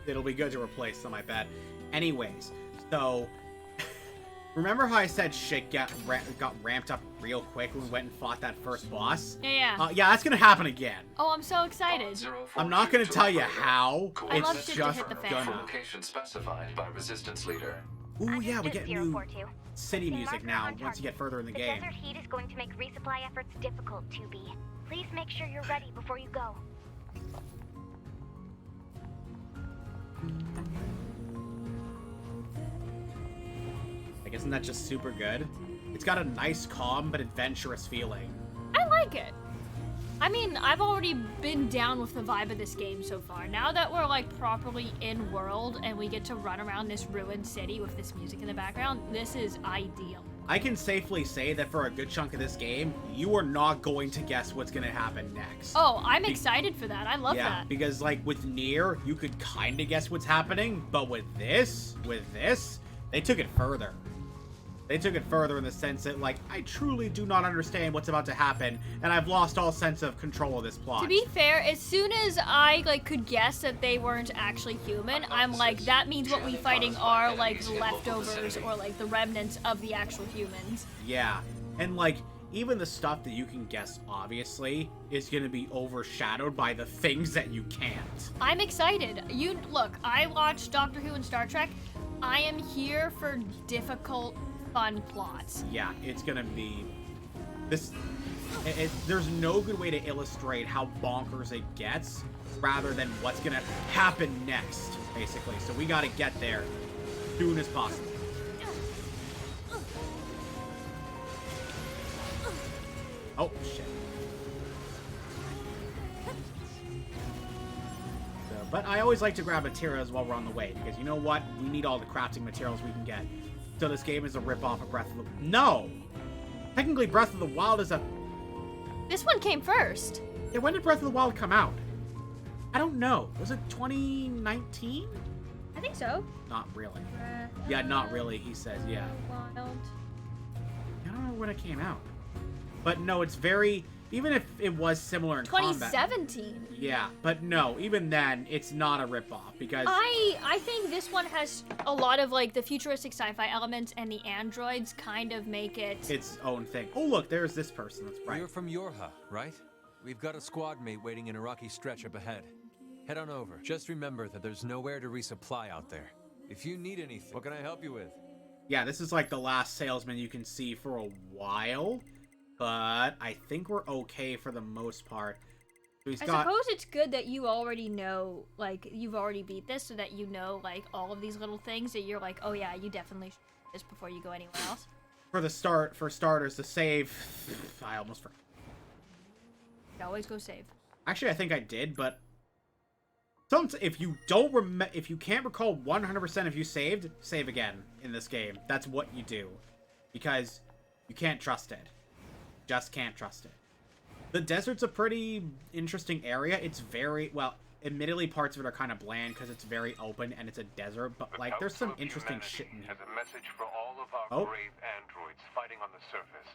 it'll be good to replace them, I bet. Anyways, so remember how I said shit got ramped up real quick when we went and fought that first boss? Yeah. Yeah, that's gonna happen again. Oh, I'm so excited. I'm not gonna tell you how. I love It's shit just to hit the fan. gonna. Location specified by Resistance Leader. Ooh, yeah, we get new 042. city Placing music marker now on once you target. get further in the The game. desert heat is going to make resupply efforts difficult, 2B. Please make sure you're ready before you go. Like, isn't that just super good? It's got a nice, calm, but adventurous feeling. I like it. I mean, I've already been down with the vibe of this game so far. Now that we're like properly in world and we get to run around this ruined city with this music in the background, this is ideal. I can safely say that for a good chunk of this game, you are not going to guess what's going to happen next. Oh, I'm excited for that. I love Yeah, that. because like with Nier, you could kind of guess what's happening, but with this, they took it further. They took it further in the sense that, like, I truly do not understand what's about to happen, and I've lost all sense of control of this plot. To be fair, as soon as I like could guess that they weren't actually human, I'm like, that means what we fighting are like the leftovers or like the remnants of the actual humans. Yeah, and like, even the stuff that you can guess, obviously, is gonna be overshadowed by the things that you can't. I'm excited. Look, I watched Doctor Who and Star Trek. I am here for difficult, fun plots. Yeah, it's gonna be this. There's no good way to illustrate how bonkers it gets, rather than what's gonna happen next, basically. So we gotta get there as soon as possible. Oh shit. But I always like to grab materials while we're on the way, because you know what? We need all the crafting materials we can get. So this game is a rip-off of Breath of the... No! Technically, Breath of the Wild is a... This one came first. Yeah, when did Breath of the Wild come out? I don't know. Was it 2019? I think so. Not really. Yeah, not really, he says, yeah. Wild. I don't know when it came out. But no, it's very... Even if it was similar in combat... 2017. Yeah, but no, even then, it's not a ripoff, because... I think this one has a lot of, like, the futuristic sci-fi elements, and the androids kind of make it... its own thing. Oh, look, there's this person, that's right. You're from Yorha, right? We've got a squad mate waiting in a rocky stretch up ahead. Head on over. Just remember that there's nowhere to resupply out there. If you need anything, what can I help you with? Yeah, this is like the last salesman you can see for a while, but I think we're okay for the most part. So I suppose it's good that you already know, like, you've already beat this, so that you know, like, all of these little things that you're like, oh yeah, you definitely should do this before you go anywhere else. For starters, to save... I almost forgot. You always go save. Actually, I think I did, but... If you can't recall 100% if you saved, save again in this game. That's what you do. Because you can't trust it. Just can't trust it. The desert's a pretty interesting area. It's very, well, admittedly parts of it are kind of bland because it's very open and it's a desert, but like there's some interesting shit in here. Has a message for all of our brave androids fighting on the surface.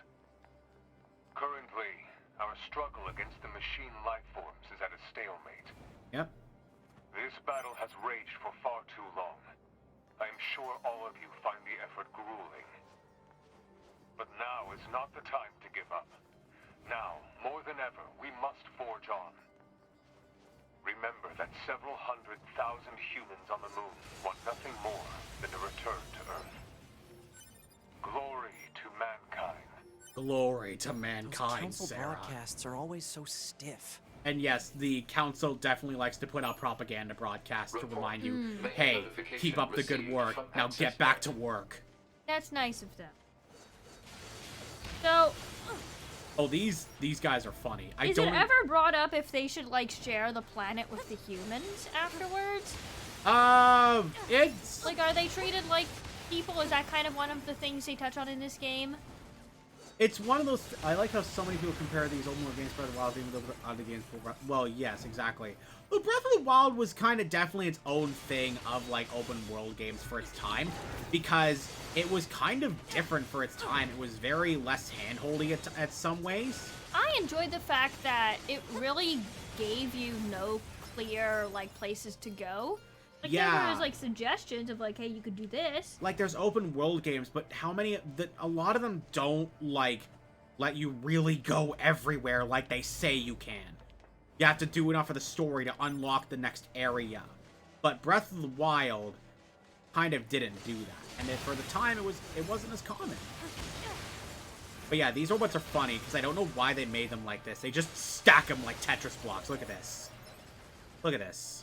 Currently, our struggle against the machine life forms is at a stalemate. Yep. This battle has raged for far too long. I am sure all of you find the effort grueling. But now is not the time to give up. Now, more than ever, we must forge on. Remember that several 100,000 humans on the moon want nothing more than a return to Earth. Glory to mankind. Glory to mankind, Those council Sarah. broadcasts are always so stiff. And yes, the council definitely likes to put out propaganda broadcasts to remind you, hey, keep up the good work. Now get back to work. That's nice of them. So, Oh, these guys are funny. is it ever brought up if they should, like, share the planet with the humans afterwards? It's... Like, are they treated like people? Is that kind of one of the things they touch on in this game? It's one of those... I like how so many people compare these open world games to Breath of the Wild, even though the other games... Well, yes, exactly. But Breath of the Wild was kind of definitely its own thing of, like, open world games for its time, because it was kind of different for its time. It was very less hand-holdy at some ways. I enjoyed the fact that it really gave you no clear like places to go. Like Yeah. there was like suggestions of like, hey, you could do this. Like there's open world games, but how many? A lot of them don't like let you really go everywhere like they say you can. You have to do enough of the story to unlock the next area. But Breath of the Wild kind of didn't do that, and for the time it wasn't as common. But yeah, these robots are funny because I don't know why they made them like this. They just stack them like Tetris blocks. Look at this. Look at this.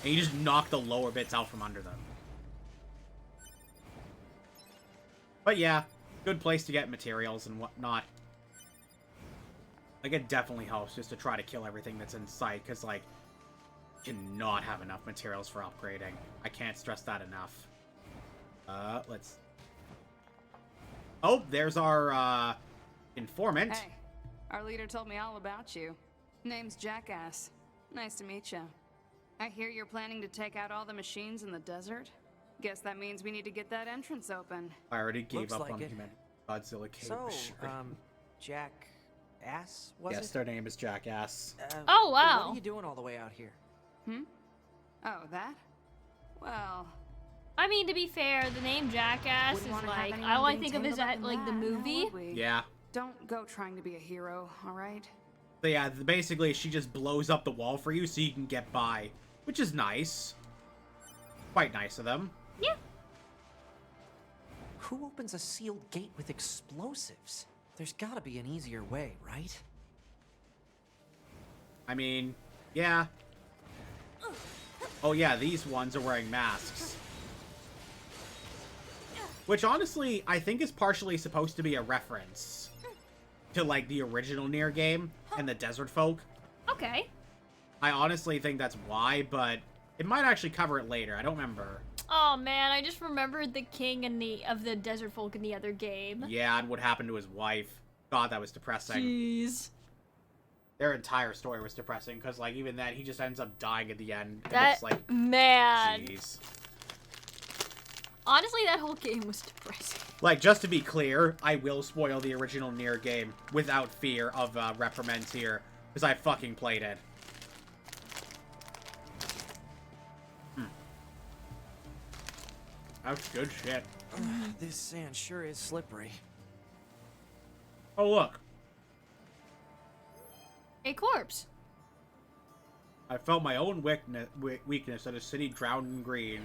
And you just knock the lower bits out from under them. But yeah, good place to get materials and whatnot. Like, it definitely helps just to try to kill everything that's in sight, because, like, you cannot have enough materials for upgrading. I can't stress that enough. Let's... Oh, there's our, informant. Hey, our leader told me all about you. Name's Jackass. Nice to meet you. I hear you're planning to take out all the machines in the desert? Guess that means we need to get that entrance open. I already gave Looks up like on it. human Godzilla cave. So, Sure. Jackass, was Yes, it? their name is Jackass. Oh, wow. What are you doing all the way out here? Oh, that? Well... I mean, to be fair, the name Jackass Wouldn't is wanna have like, anyone all I being think of is tangled up that, in like, the that, now movie. would we? Yeah. Don't go trying to be a hero, alright? So yeah, basically she just blows up the wall for you so you can get by, which is nice. Quite nice of them. Yeah. Who opens a sealed gate with explosives? There's gotta be an easier way, right? I mean, yeah. Oh yeah, these ones are wearing masks. Which honestly, I think is partially supposed to be a reference to like the original Nier game and the desert folk. Okay. I honestly think that's why, but it might actually cover it later. I don't remember. Oh man, I just remembered the king of the desert folk in the other game. Yeah, and what happened to his wife. God, that was depressing. Jeez. Their entire story was depressing, because, like, even then, he just ends up dying at the end. And That, it's like, man. jeez. Honestly, that whole game was depressing. Like, just to be clear, I will spoil the original Nier game without fear of reprimands here, because I fucking played it. That's good shit. This sand sure is slippery. Oh, look. A corpse. I felt my own weakness at a city drowned in green.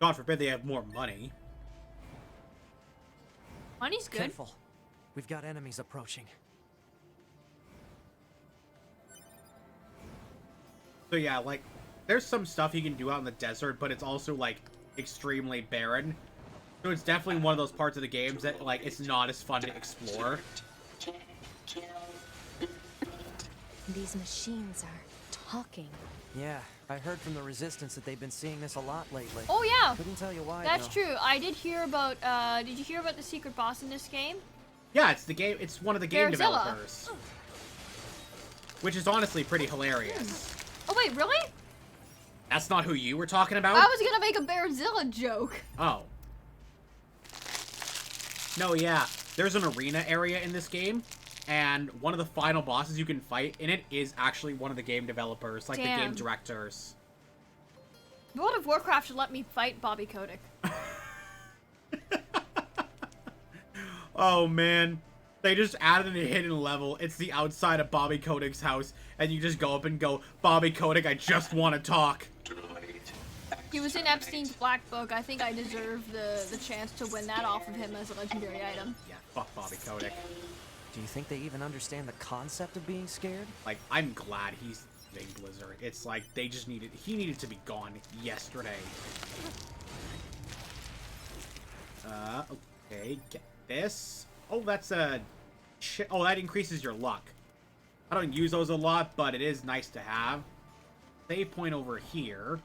God forbid they have more money. Money's good. Careful. We've got enemies approaching. So yeah, like, there's some stuff you can do out in the desert, but it's also, like, extremely barren. So it's definitely one of those parts of the games that, like, it's not as fun to explore. These machines are talking. Yeah, I heard from the Resistance that they've been seeing this a lot lately. Oh yeah. Couldn't tell you why, That's though. true. I did hear about, did you hear about the secret boss in this game? Yeah, it's one of the game Bearzilla. developers. Which is honestly pretty hilarious. Oh wait, really? That's not who you were talking about? I was gonna make a Bearzilla joke. Oh. No, yeah. There's an arena area in this game, and one of the final bosses you can fight in it is actually one of the game developers, like the game Damn. directors. World of Warcraft should let me fight Bobby Kotick. Oh, man. They just added a hidden level. It's the outside of Bobby Kotick's house, and you just go up and go, Bobby Kotick, I just want to talk. He was in Epstein's Black Book. I think I deserve the chance to win that off of him as a legendary item. Yeah, fuck Bobby Kotick. Do you think they even understand the concept of being scared? Like, I'm glad he's leaving Blizzard. It's like, they just he needed to be gone yesterday. Okay, get this. Oh, that's a... Oh, that increases your luck. I don't use those a lot, but it is nice to have. Save point over here.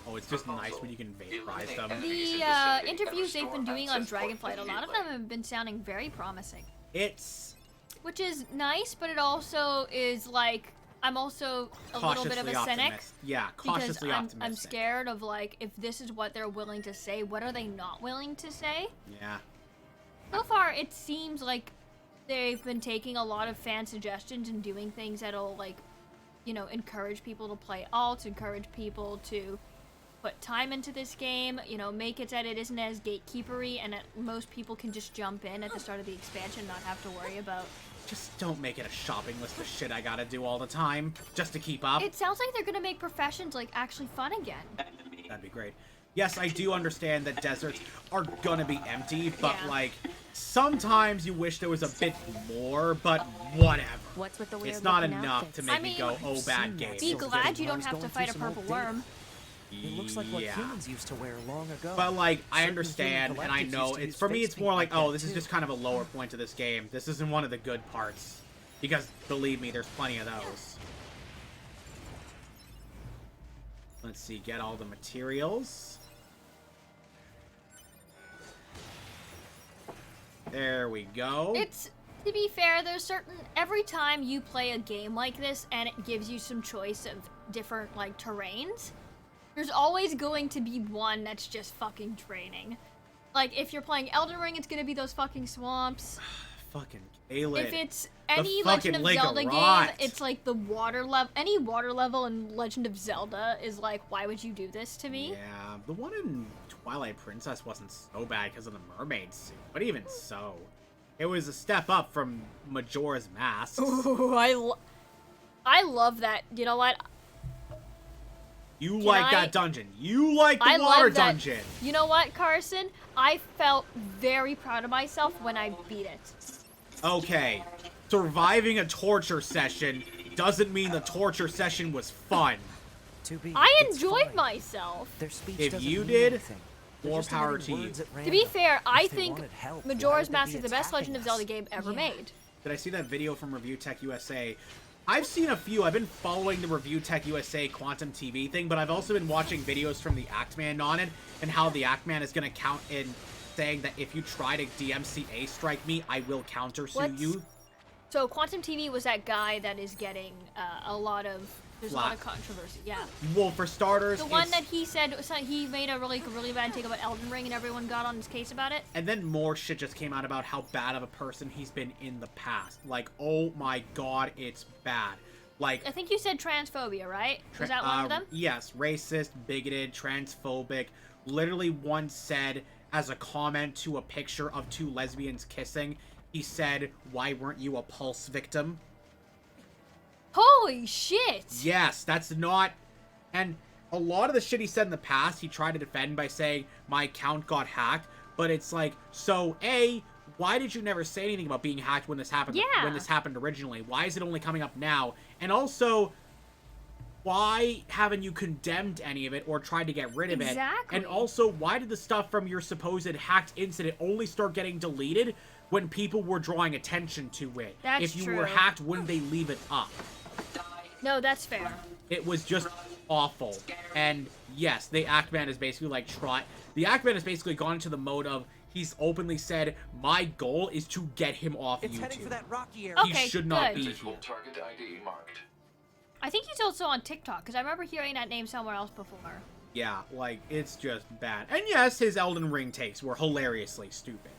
Oh, it's just nice when you can vaporize them. The interviews they've been doing on Dragonflight, a lot of them have been sounding very promising. It's... Which is nice, but it also is like I'm also a little bit of a cynic. Yeah, cautiously because optimistic. I'm scared of, like, if this is what they're willing to say, what are they not willing to say? Yeah. So far, it seems like they've been taking a lot of fan suggestions and doing things that'll, like, you know, encourage people to play alts, encourage people to put time into this game, you know, make it that it isn't as gatekeepery and that most people can just jump in at the start of the expansion, not have to worry about... Just don't make it a shopping list of shit I gotta do all the time, just to keep up. It sounds like they're gonna make professions, like, actually fun again. That'd be great. Yes, I do understand that deserts are gonna be empty, but, like, sometimes you wish there was a bit more, but whatever. What's with the weird It's not looking enough outfits? to make me go, oh, bad game. Be glad you don't have to fight a purple worm. It looks like what humans used to wear long ago. But, like, I Certain understand, human and I collectives know, used to it's use for me, face it's more paint like, that, oh, this is too. just kind of a lower point to this game. This isn't one of the good parts. Because, believe me, there's plenty of those. Let's see, get all the materials. There we go. It's, to be fair, there's certain... Every time you play a game like this and it gives you some choice of different, like, terrains, there's always going to be one that's just fucking draining. Like, if you're playing Elden Ring, it's gonna be those fucking swamps. Fucking Caelid. If it's any fucking Legend of Lake of Zelda game, Rot. it's like the water level. Any water level in Legend of Zelda is like, why would you do this to me? Yeah, the one in Twilight Princess wasn't so bad because of the mermaid suit. But even so, it was a step up from Majora's Mask. Ooh, I love that. You know what? You like that dungeon. You like the I water love that. dungeon. You know what, Carson? I felt very proud of myself when I beat it. Okay, surviving a torture session doesn't mean the torture session was fun. I enjoyed myself. If you did, more power to you. To be fair, I think Majora's Mask is the best Legend of Zelda game ever made. Did I see that video from Review Tech USA? I've seen a few. I've been following the Review Tech USA Quantum TV thing, but I've also been watching videos from the Actman on it, and how the Actman is going to count in saying that if you try to DMCA strike me, I will counter-sue you. So Quantum TV was that guy that is getting a lot of... There's a lot of controversy, yeah. Well, for starters, the one that he said he made a really bad take about Elden Ring and everyone got on his case about it. And then more shit just came out about how bad of a person he's been in the past. Like, oh my god, it's bad. Like, I think you said transphobia, right? Was that one of them? Yes, racist, bigoted, transphobic. Literally once said, as a comment to a picture of two lesbians kissing, he said, "Why weren't you a Pulse victim?" Holy shit! Yes, that's not... And a lot of the shit he said in the past, he tried to defend by saying, my account got hacked. But it's like, so, A, why did you never say anything about being hacked when this happened? Yeah. When this happened originally? Why is it only coming up now? And also, why haven't you condemned any of it or tried to get rid of it? Exactly. And also, why did the stuff from your supposed hacked incident only start getting deleted when people were drawing attention to it? That's if you true. were hacked, wouldn't they leave it up? No, that's fair. It was just awful. And yes, the Actman is basically like the Actman has basically gone into the mode of, he's openly said, my goal is to get him off It's YouTube. heading for that rocky area. He should not be here. Target ID marked. I think he's also on TikTok, because I remember hearing that name somewhere else before. Yeah, like, it's just bad. And yes, his Elden Ring takes were hilariously stupid.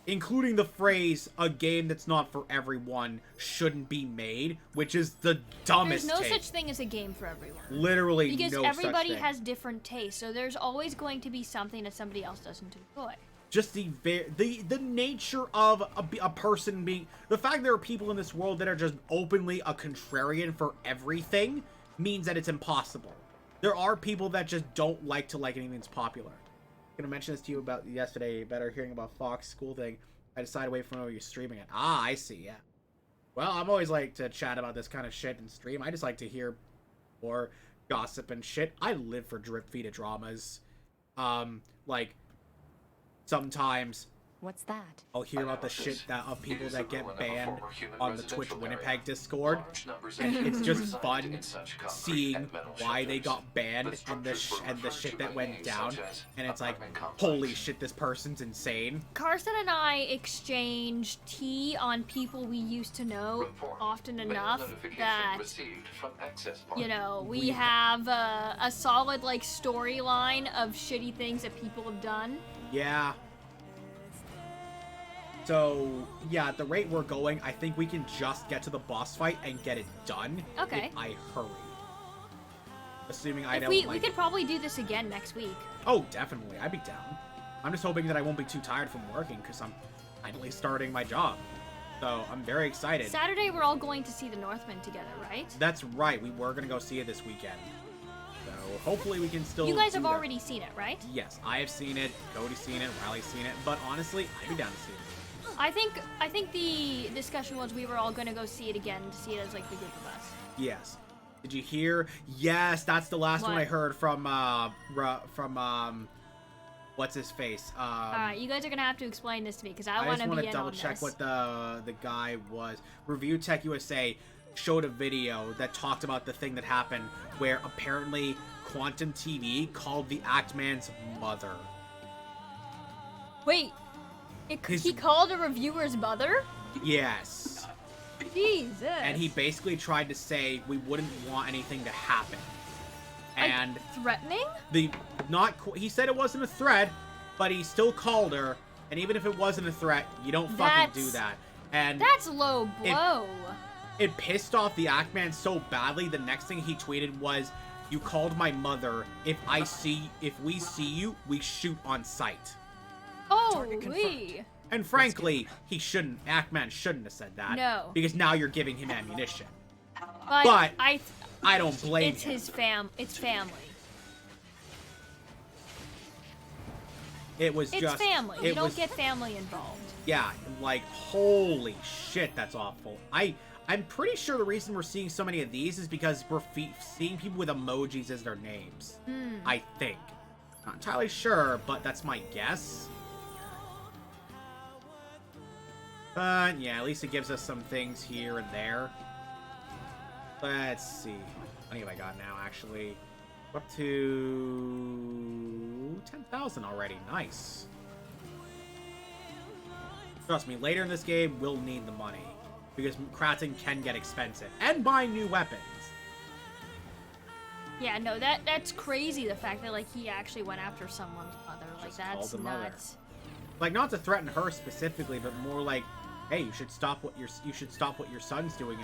Including the phrase, a game that's not for everyone shouldn't be made, which is the dumbest There's no take. such thing as a game for everyone. Literally because no such everybody thing. has different tastes, so there's always going to be something that somebody else doesn't enjoy. Just the nature of a person being... The fact there are people in this world that are just openly a contrarian for everything means that it's impossible. There are people that just don't like to like anything that's popular. I'm gonna mention this to you about yesterday, better hearing about Fox school thing. I decided away from where you're streaming it. Ah, I see, yeah. Well, I'm always like to chat about this kind of shit and stream. I just like to hear more gossip and shit. I live for drip feed of dramas. Like, sometimes What's that? I'll hear about the shit that of people that get banned on the Twitch Winnipeg Discord, and it's just fun seeing why they got banned and the shit that went down, and it's like, holy shit, this person's insane. Carson and I exchange tea on people we used to know often enough that, you know, we have a solid, like, storyline of shitty things that people have done. Yeah. So, yeah, at the rate we're going, I think we can just get to the boss fight and get it done. Okay. If I hurry. Assuming I If don't, we could probably do this again next week. Oh, definitely. I'd be down. I'm just hoping that I won't be too tired from working, because I'm finally starting my job. So, I'm very excited. Saturday, we're all going to see The Northman together, right? That's right. We were going to go see it this weekend. So, hopefully we can still You guys have that. already seen it, right? Yes, I have seen it. Cody's seen it. Riley's seen it. But honestly, I'd be down to see it. I think the discussion was we were all going to go see it again to see it as, like, the group of us. Yes. Did you hear? Yes, that's the last one I heard from what's his face? Alright, you guys are gonna have to explain this to me because I want to be in on this. I just want to double check what the guy was. Review Tech USA showed a video that talked about the thing that happened where apparently Quantum TV called the Actman's mother. Wait, he called a reviewer's mother? Yes. Jesus. And he basically tried to say we wouldn't want anything to happen. And like, threatening? He said it wasn't a threat, but he still called her. And even if it wasn't a threat, you don't fucking do that. And that's low blow. It pissed off the Actman so badly. The next thing he tweeted was, "You called my mother. If we see you, we shoot on sight." Holy. And frankly, Actman shouldn't have said that. No. Because now you're giving him ammunition. But I don't blame him. It's family. It was It's family. You don't get family involved. Yeah, like, holy shit, that's awful. I'm pretty sure the reason we're seeing so many of these is because we're seeing people with emojis as their names. I think. Not entirely sure, but that's my guess. But, yeah, at least it gives us some things here and there. Let's see. How many have I got now, actually? We're up to 10,000 already. Nice. Trust me, later in this game, we'll need the money. Because crafting can get expensive. And buying new weapons. Yeah, no, that's crazy, the fact that, like, he actually went after someone's mother. Like, that's nuts. Like, not to threaten her specifically, but more like, hey, you should stop what your son's doing.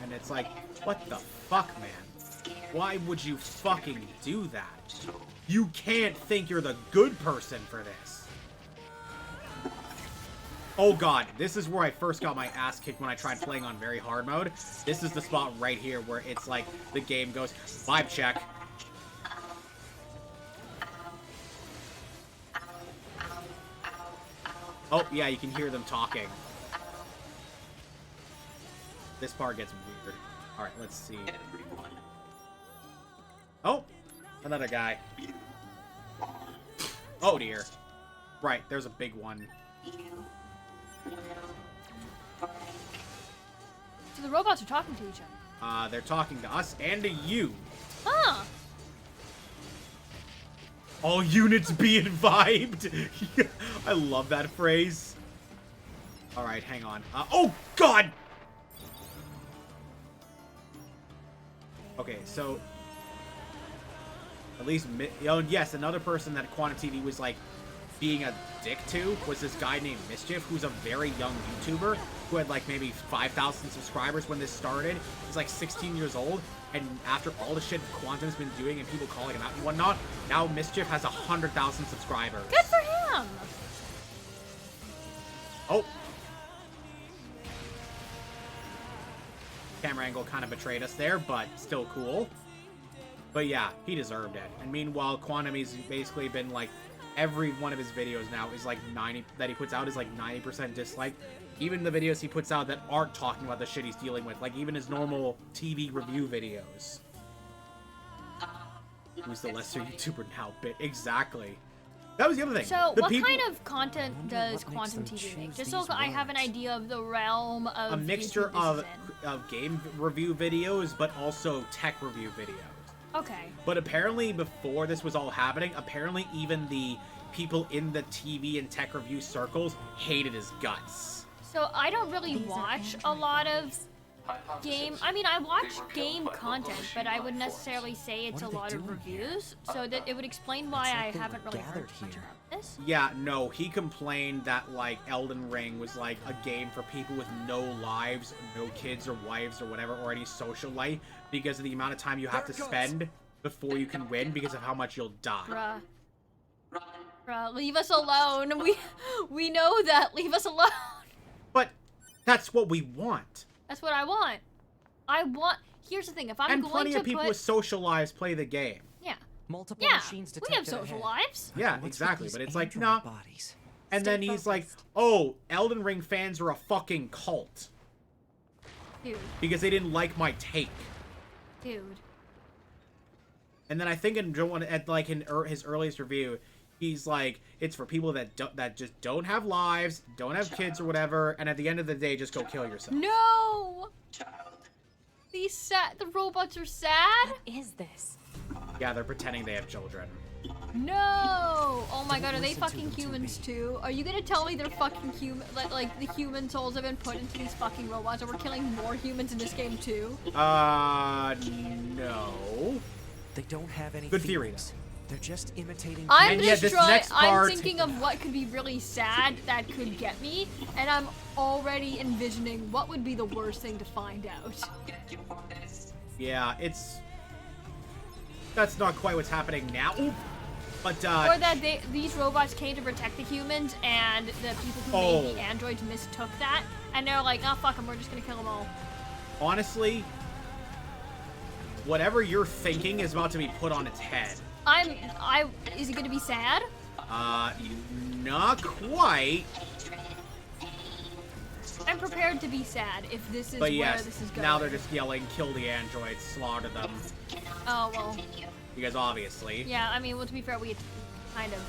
And it's like, what the fuck, man? Why would you fucking do that? You can't think you're the good person for this. Oh god, this is where I first got my ass kicked when I tried playing on very hard mode. This is the spot right here where it's like, the game goes, vibe check. Oh, yeah, you can hear them talking. This part gets weird. Alright, let's see. Oh! Another guy. Oh dear. Right, there's a big one. So the robots are talking to each other. They're talking to us and to you. Huh. All units being vibed. I love that phrase. Alright, hang on. Oh god! Okay, so at least, yes, another person that Quantum TV was like being a dick to was this guy named Mischief, who's a very young YouTuber who had like maybe 5,000 subscribers when this started. He's like 16 years old, and after all the shit Quantum's been doing and people calling him out and whatnot, now Mischief has 100,000 subscribers. Good for him! Oh. Camera angle kind of betrayed us there, but still cool. But yeah, he deserved it. And meanwhile, Quantum has basically been like, every one of his videos now is like 90, that he puts out is like 90% dislike. Even the videos he puts out that aren't talking about the shit he's dealing with, like even his normal TV review videos. Who's the lesser YouTuber now? Exactly. That was the other thing. So, the what people, kind of content does what makes Quantum them TV make? choose Just so these I have an words. idea of the realm of a mixture YouTube this is of game review videos, but also tech review videos. in. Okay. But apparently, before this was all happening, apparently even the people in the TV and tech review circles hated his guts. So I don't really watch a lot of game. I mean, I watch game content, but I wouldn't necessarily say it's a lot of reviews. So that it would explain why I haven't really heard much about this. Yeah, no, he complained that, like, Elden Ring was, like, a game for people with no lives, no kids or wives or whatever, or any social life, because of the amount of time you have to spend before you can win because of how much you'll die. Bruh, leave us alone. We know that. Leave us alone. But that's what we want. That's what I want. Here's the thing. If I'm And going plenty to of people put, with social lives play the game. yeah, Multiple yeah, machines we have detected social ahead. lives. Yeah, What's with exactly. these But it's like, android nah. bodies? And then he's like, oh, Elden Ring fans are a fucking cult. Dude, Because they didn't like my take. dude. And then I think in his earliest review, he's like, it's for people that just don't have lives, don't have kids or whatever, and at the end of the day, just go kill yourself. No. The robots are sad. What is this? Yeah, they're pretending they have children. No. Oh my god, are they fucking humans too? Are you gonna tell me they're fucking human? Like the human souls have been put into these fucking robots, and we're killing more humans in this game too? No. They don't have any Good theory, feelings. They're just imitating. I'm And yet this next I'm part- thinking of what could be really sad that could get me, and I'm already envisioning what would be the worst thing to find out. Yeah, that's not quite what's happening now. But, Or that these robots came to protect the humans, and the people who made the androids mistook that, and they're like, oh, fuck them, we're just gonna kill them all. honestly, whatever you're thinking is about to be put on its head. Is it gonna be sad? Not quite. I'm prepared to be sad if this is But where yes, this is going. now they're just yelling, kill the androids, slaughter them. Oh, well. Because obviously. Yeah, I mean, well, to be fair, we kind of...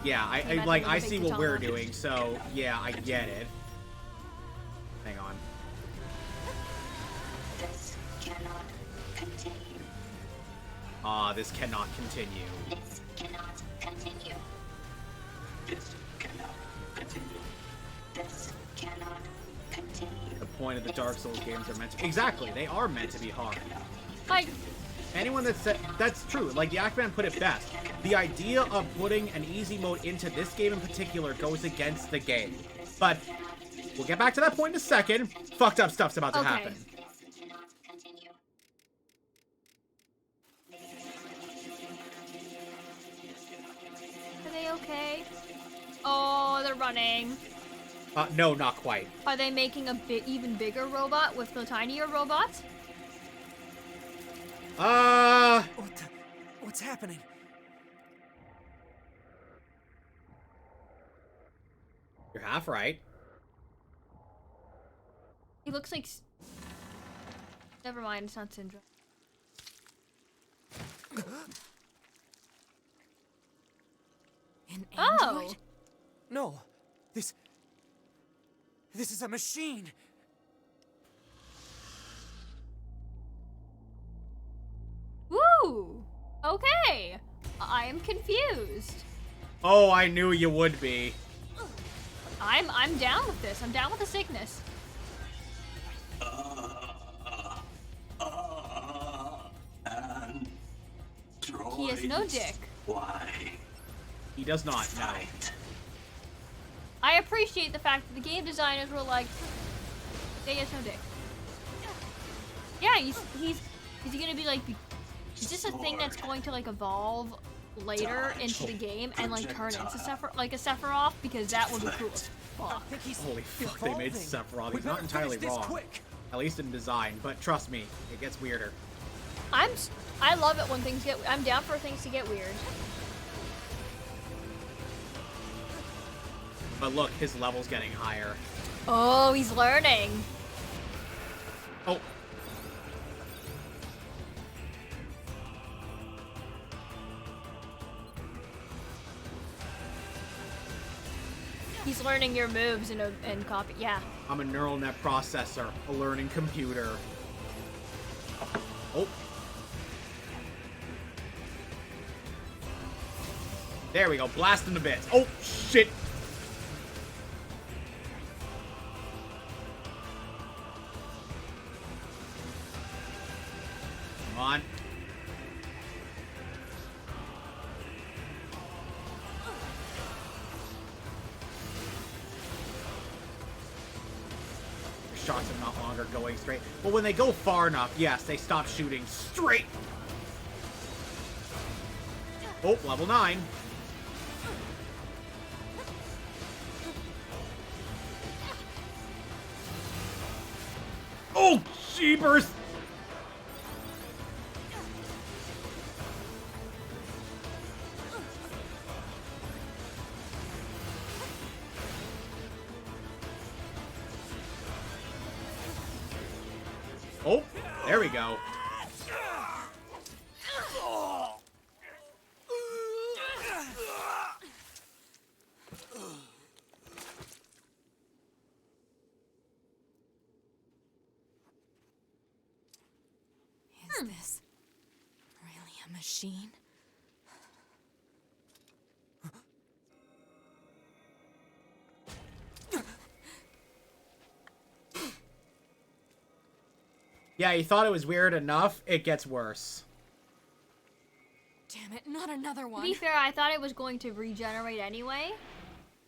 Yeah, came at I them with a see big what we're katana. doing, so yeah, I get it. Hang on. This cannot continue. This cannot continue. This cannot continue. This cannot continue. This cannot continue. The point of the Dark Souls games are meant to... Exactly, they are meant to be hard. Like... Anyone that said... That's true, like Yakman put it best. The idea of putting an easy mode into this game in particular goes against the game. But we'll get back to that point in a second. Fucked up stuff's about to happen. Are they okay? Oh, they're running. No, not quite. Are they making a even bigger robot with the tinier robots? What's happening? You're half right. He looks like... Never mind, it's not Syndrome. An Oh! android? No, this is a machine. Woo! Okay! I am confused. Oh, I knew you would be. I'm down with this. I'm down with the sickness. He has no dick. Why? He does not, no. I appreciate the fact that the game designers were like, he has no dick. Yeah, is he gonna be like, is this a thing that's going to like evolve later into the game and like turn into Sephiroth? Because that would be cool as fuck. Holy fuck, they made Sephiroth. He's not entirely wrong. At least in design, but trust me, it gets weirder. I love it when things get, I'm down for things to get weird. But look, his level's getting higher. Oh, he's learning. Oh. He's learning your moves and copy. Yeah. I'm a neural net processor, a learning computer. Oh. There we go. Blast him to bits. Oh, shit. Come on. Shots are not longer going straight. But when they go far enough, yes, they stop shooting straight. Oh, level 9. Oh, jeepers! Oh, there we go. Is this really a machine? Yeah, you thought it was weird enough. It gets worse. Damn it, not another one. To be fair, I thought it was going to regenerate anyway.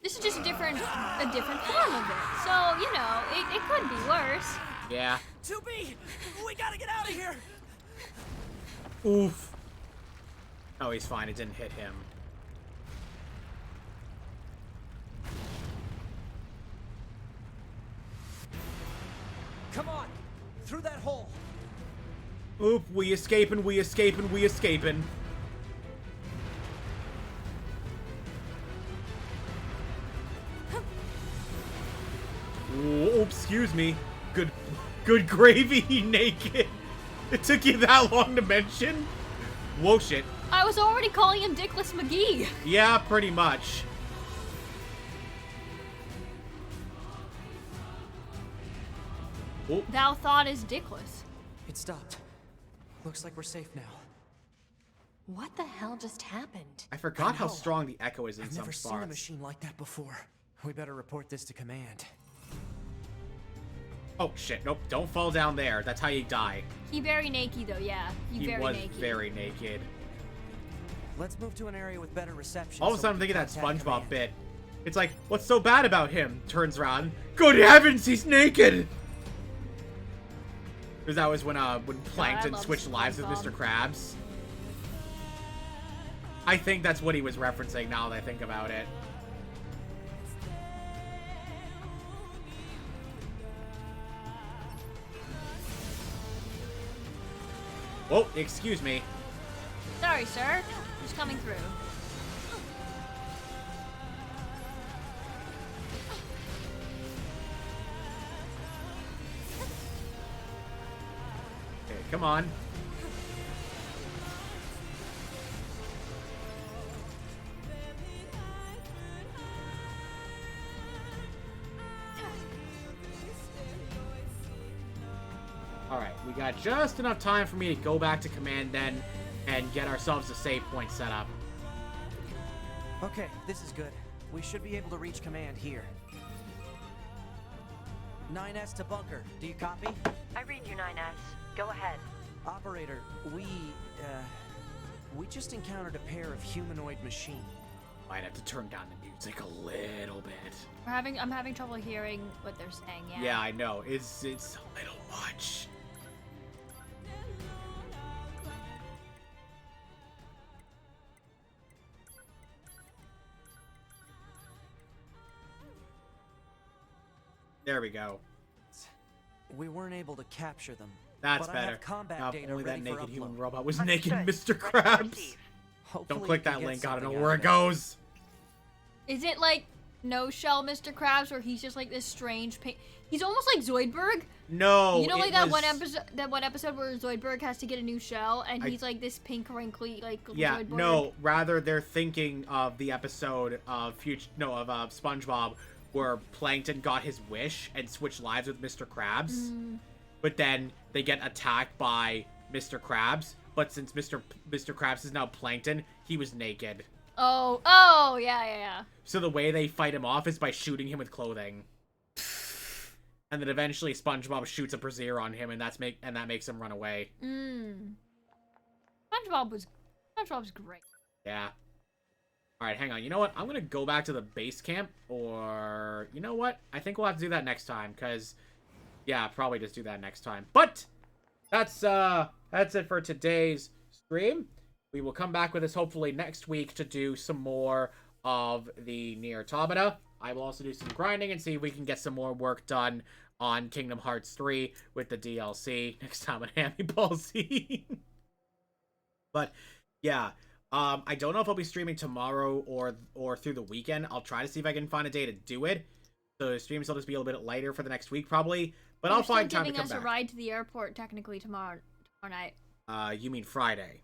This is just a different form of it. So, you know, it could be worse. Yeah. 2B! We gotta get out of here! Oof. Oh, he's fine. It didn't hit him. Come on! Through that hole! Oop, we escaping, we escaping, we escaping. Oh, excuse me. Good gravy, naked. It took you that long to mention? Whoa, shit. I was already calling him Dickless McGee. Yeah, pretty much. Oh. Thou thought is Dickless. It stopped. Looks like we're safe now. What the hell just happened? I forgot how strong the echo is in I've some never spots. seen a machine like that before. We better report this to command. Oh shit, nope, don't fall down there. That's how you die. He very naked though, yeah. He very was naked. very naked. Let's move to an area with better reception. All of a so sudden I'm we thinking can that contact SpongeBob command. bit. It's like, what's so bad about him? Turns around. Good heavens, he's naked! Because that was when Plankton love switched lives with SpongeBob. Mr. Krabs. I think that's what he was referencing now that I think about it. Oh, excuse me. Sorry, sir. Just coming through. Okay, come on. Alright, we got just enough time for me to go back to command then and get ourselves a save point set up. Okay, this is good. We should be able to reach command here. 9S to bunker. Do you copy? I read you, 9S. Go ahead. Operator, we just encountered a pair of humanoid machines. Might have to turn down the music a little bit. I'm having trouble hearing what they're saying, yeah. Yeah, I know. It's a little much. There we go. We weren't able to capture them. That's but I better. have combat Now, if data only that ready for naked human upload. robot was Understood. naked, Mr. Let's Krabs. proceed. Hopefully Don't we click can that get link. I don't know something where out it of goes. Is it like No Shell Mr. Krabs, where he's just like this strange pink. He's almost like Zoidberg. No, you know, like it that was... one episode where Zoidberg has to get a new shell, and he's like this pink, wrinkly, like Yeah, Zoidberg. no. Rather, they're thinking of the episode of SpongeBob, where Plankton got his wish and switched lives with Mr. Krabs, but then they get attacked by Mr. Krabs. But since Mr. Krabs is now Plankton, he was naked. Oh, yeah. So the way they fight him off is by shooting him with clothing. And then eventually SpongeBob shoots a brazier on him, and that makes him run away. SpongeBob's great. Yeah. Alright, hang on. You know what? I'm gonna go back to the base camp, or... You know what? I think we'll have to do that next time, because... Yeah, probably just do that next time. But! That's it for today's stream. We will come back with this hopefully next week to do some more of the Nier Automata. I will also do some grinding and see if we can get some more work done on Kingdom Hearts 3 with the DLC next time on Hammy Ball Z. But, yeah. I don't know if I'll be streaming tomorrow or through the weekend. I'll try to see if I can find a day to do it. So the streams will just be a little bit later for the next week, probably. But I'll find time to come back. You're still giving us a ride to the airport, technically, tomorrow night. You mean Friday?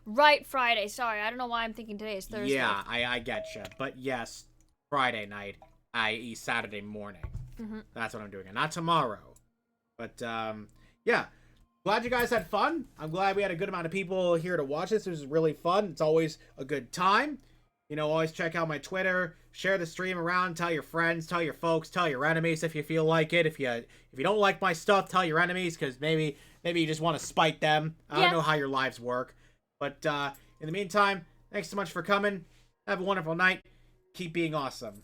Right, Friday. Sorry, I don't know why I'm thinking today is Thursday. Yeah, I getcha. But yes, Friday night, i.e. Saturday morning. That's what I'm doing. And not tomorrow. But, yeah. Glad you guys had fun. I'm glad we had a good amount of people here to watch this. It was really fun. It's always a good time. You know, always check out my Twitter. Share the stream around. Tell your friends. Tell your folks. Tell your enemies if you feel like it. If you don't like my stuff, tell your enemies, because maybe you just want to spite them. I don't know how your lives work. But in the meantime, thanks so much for coming. Have a wonderful night. Keep being awesome.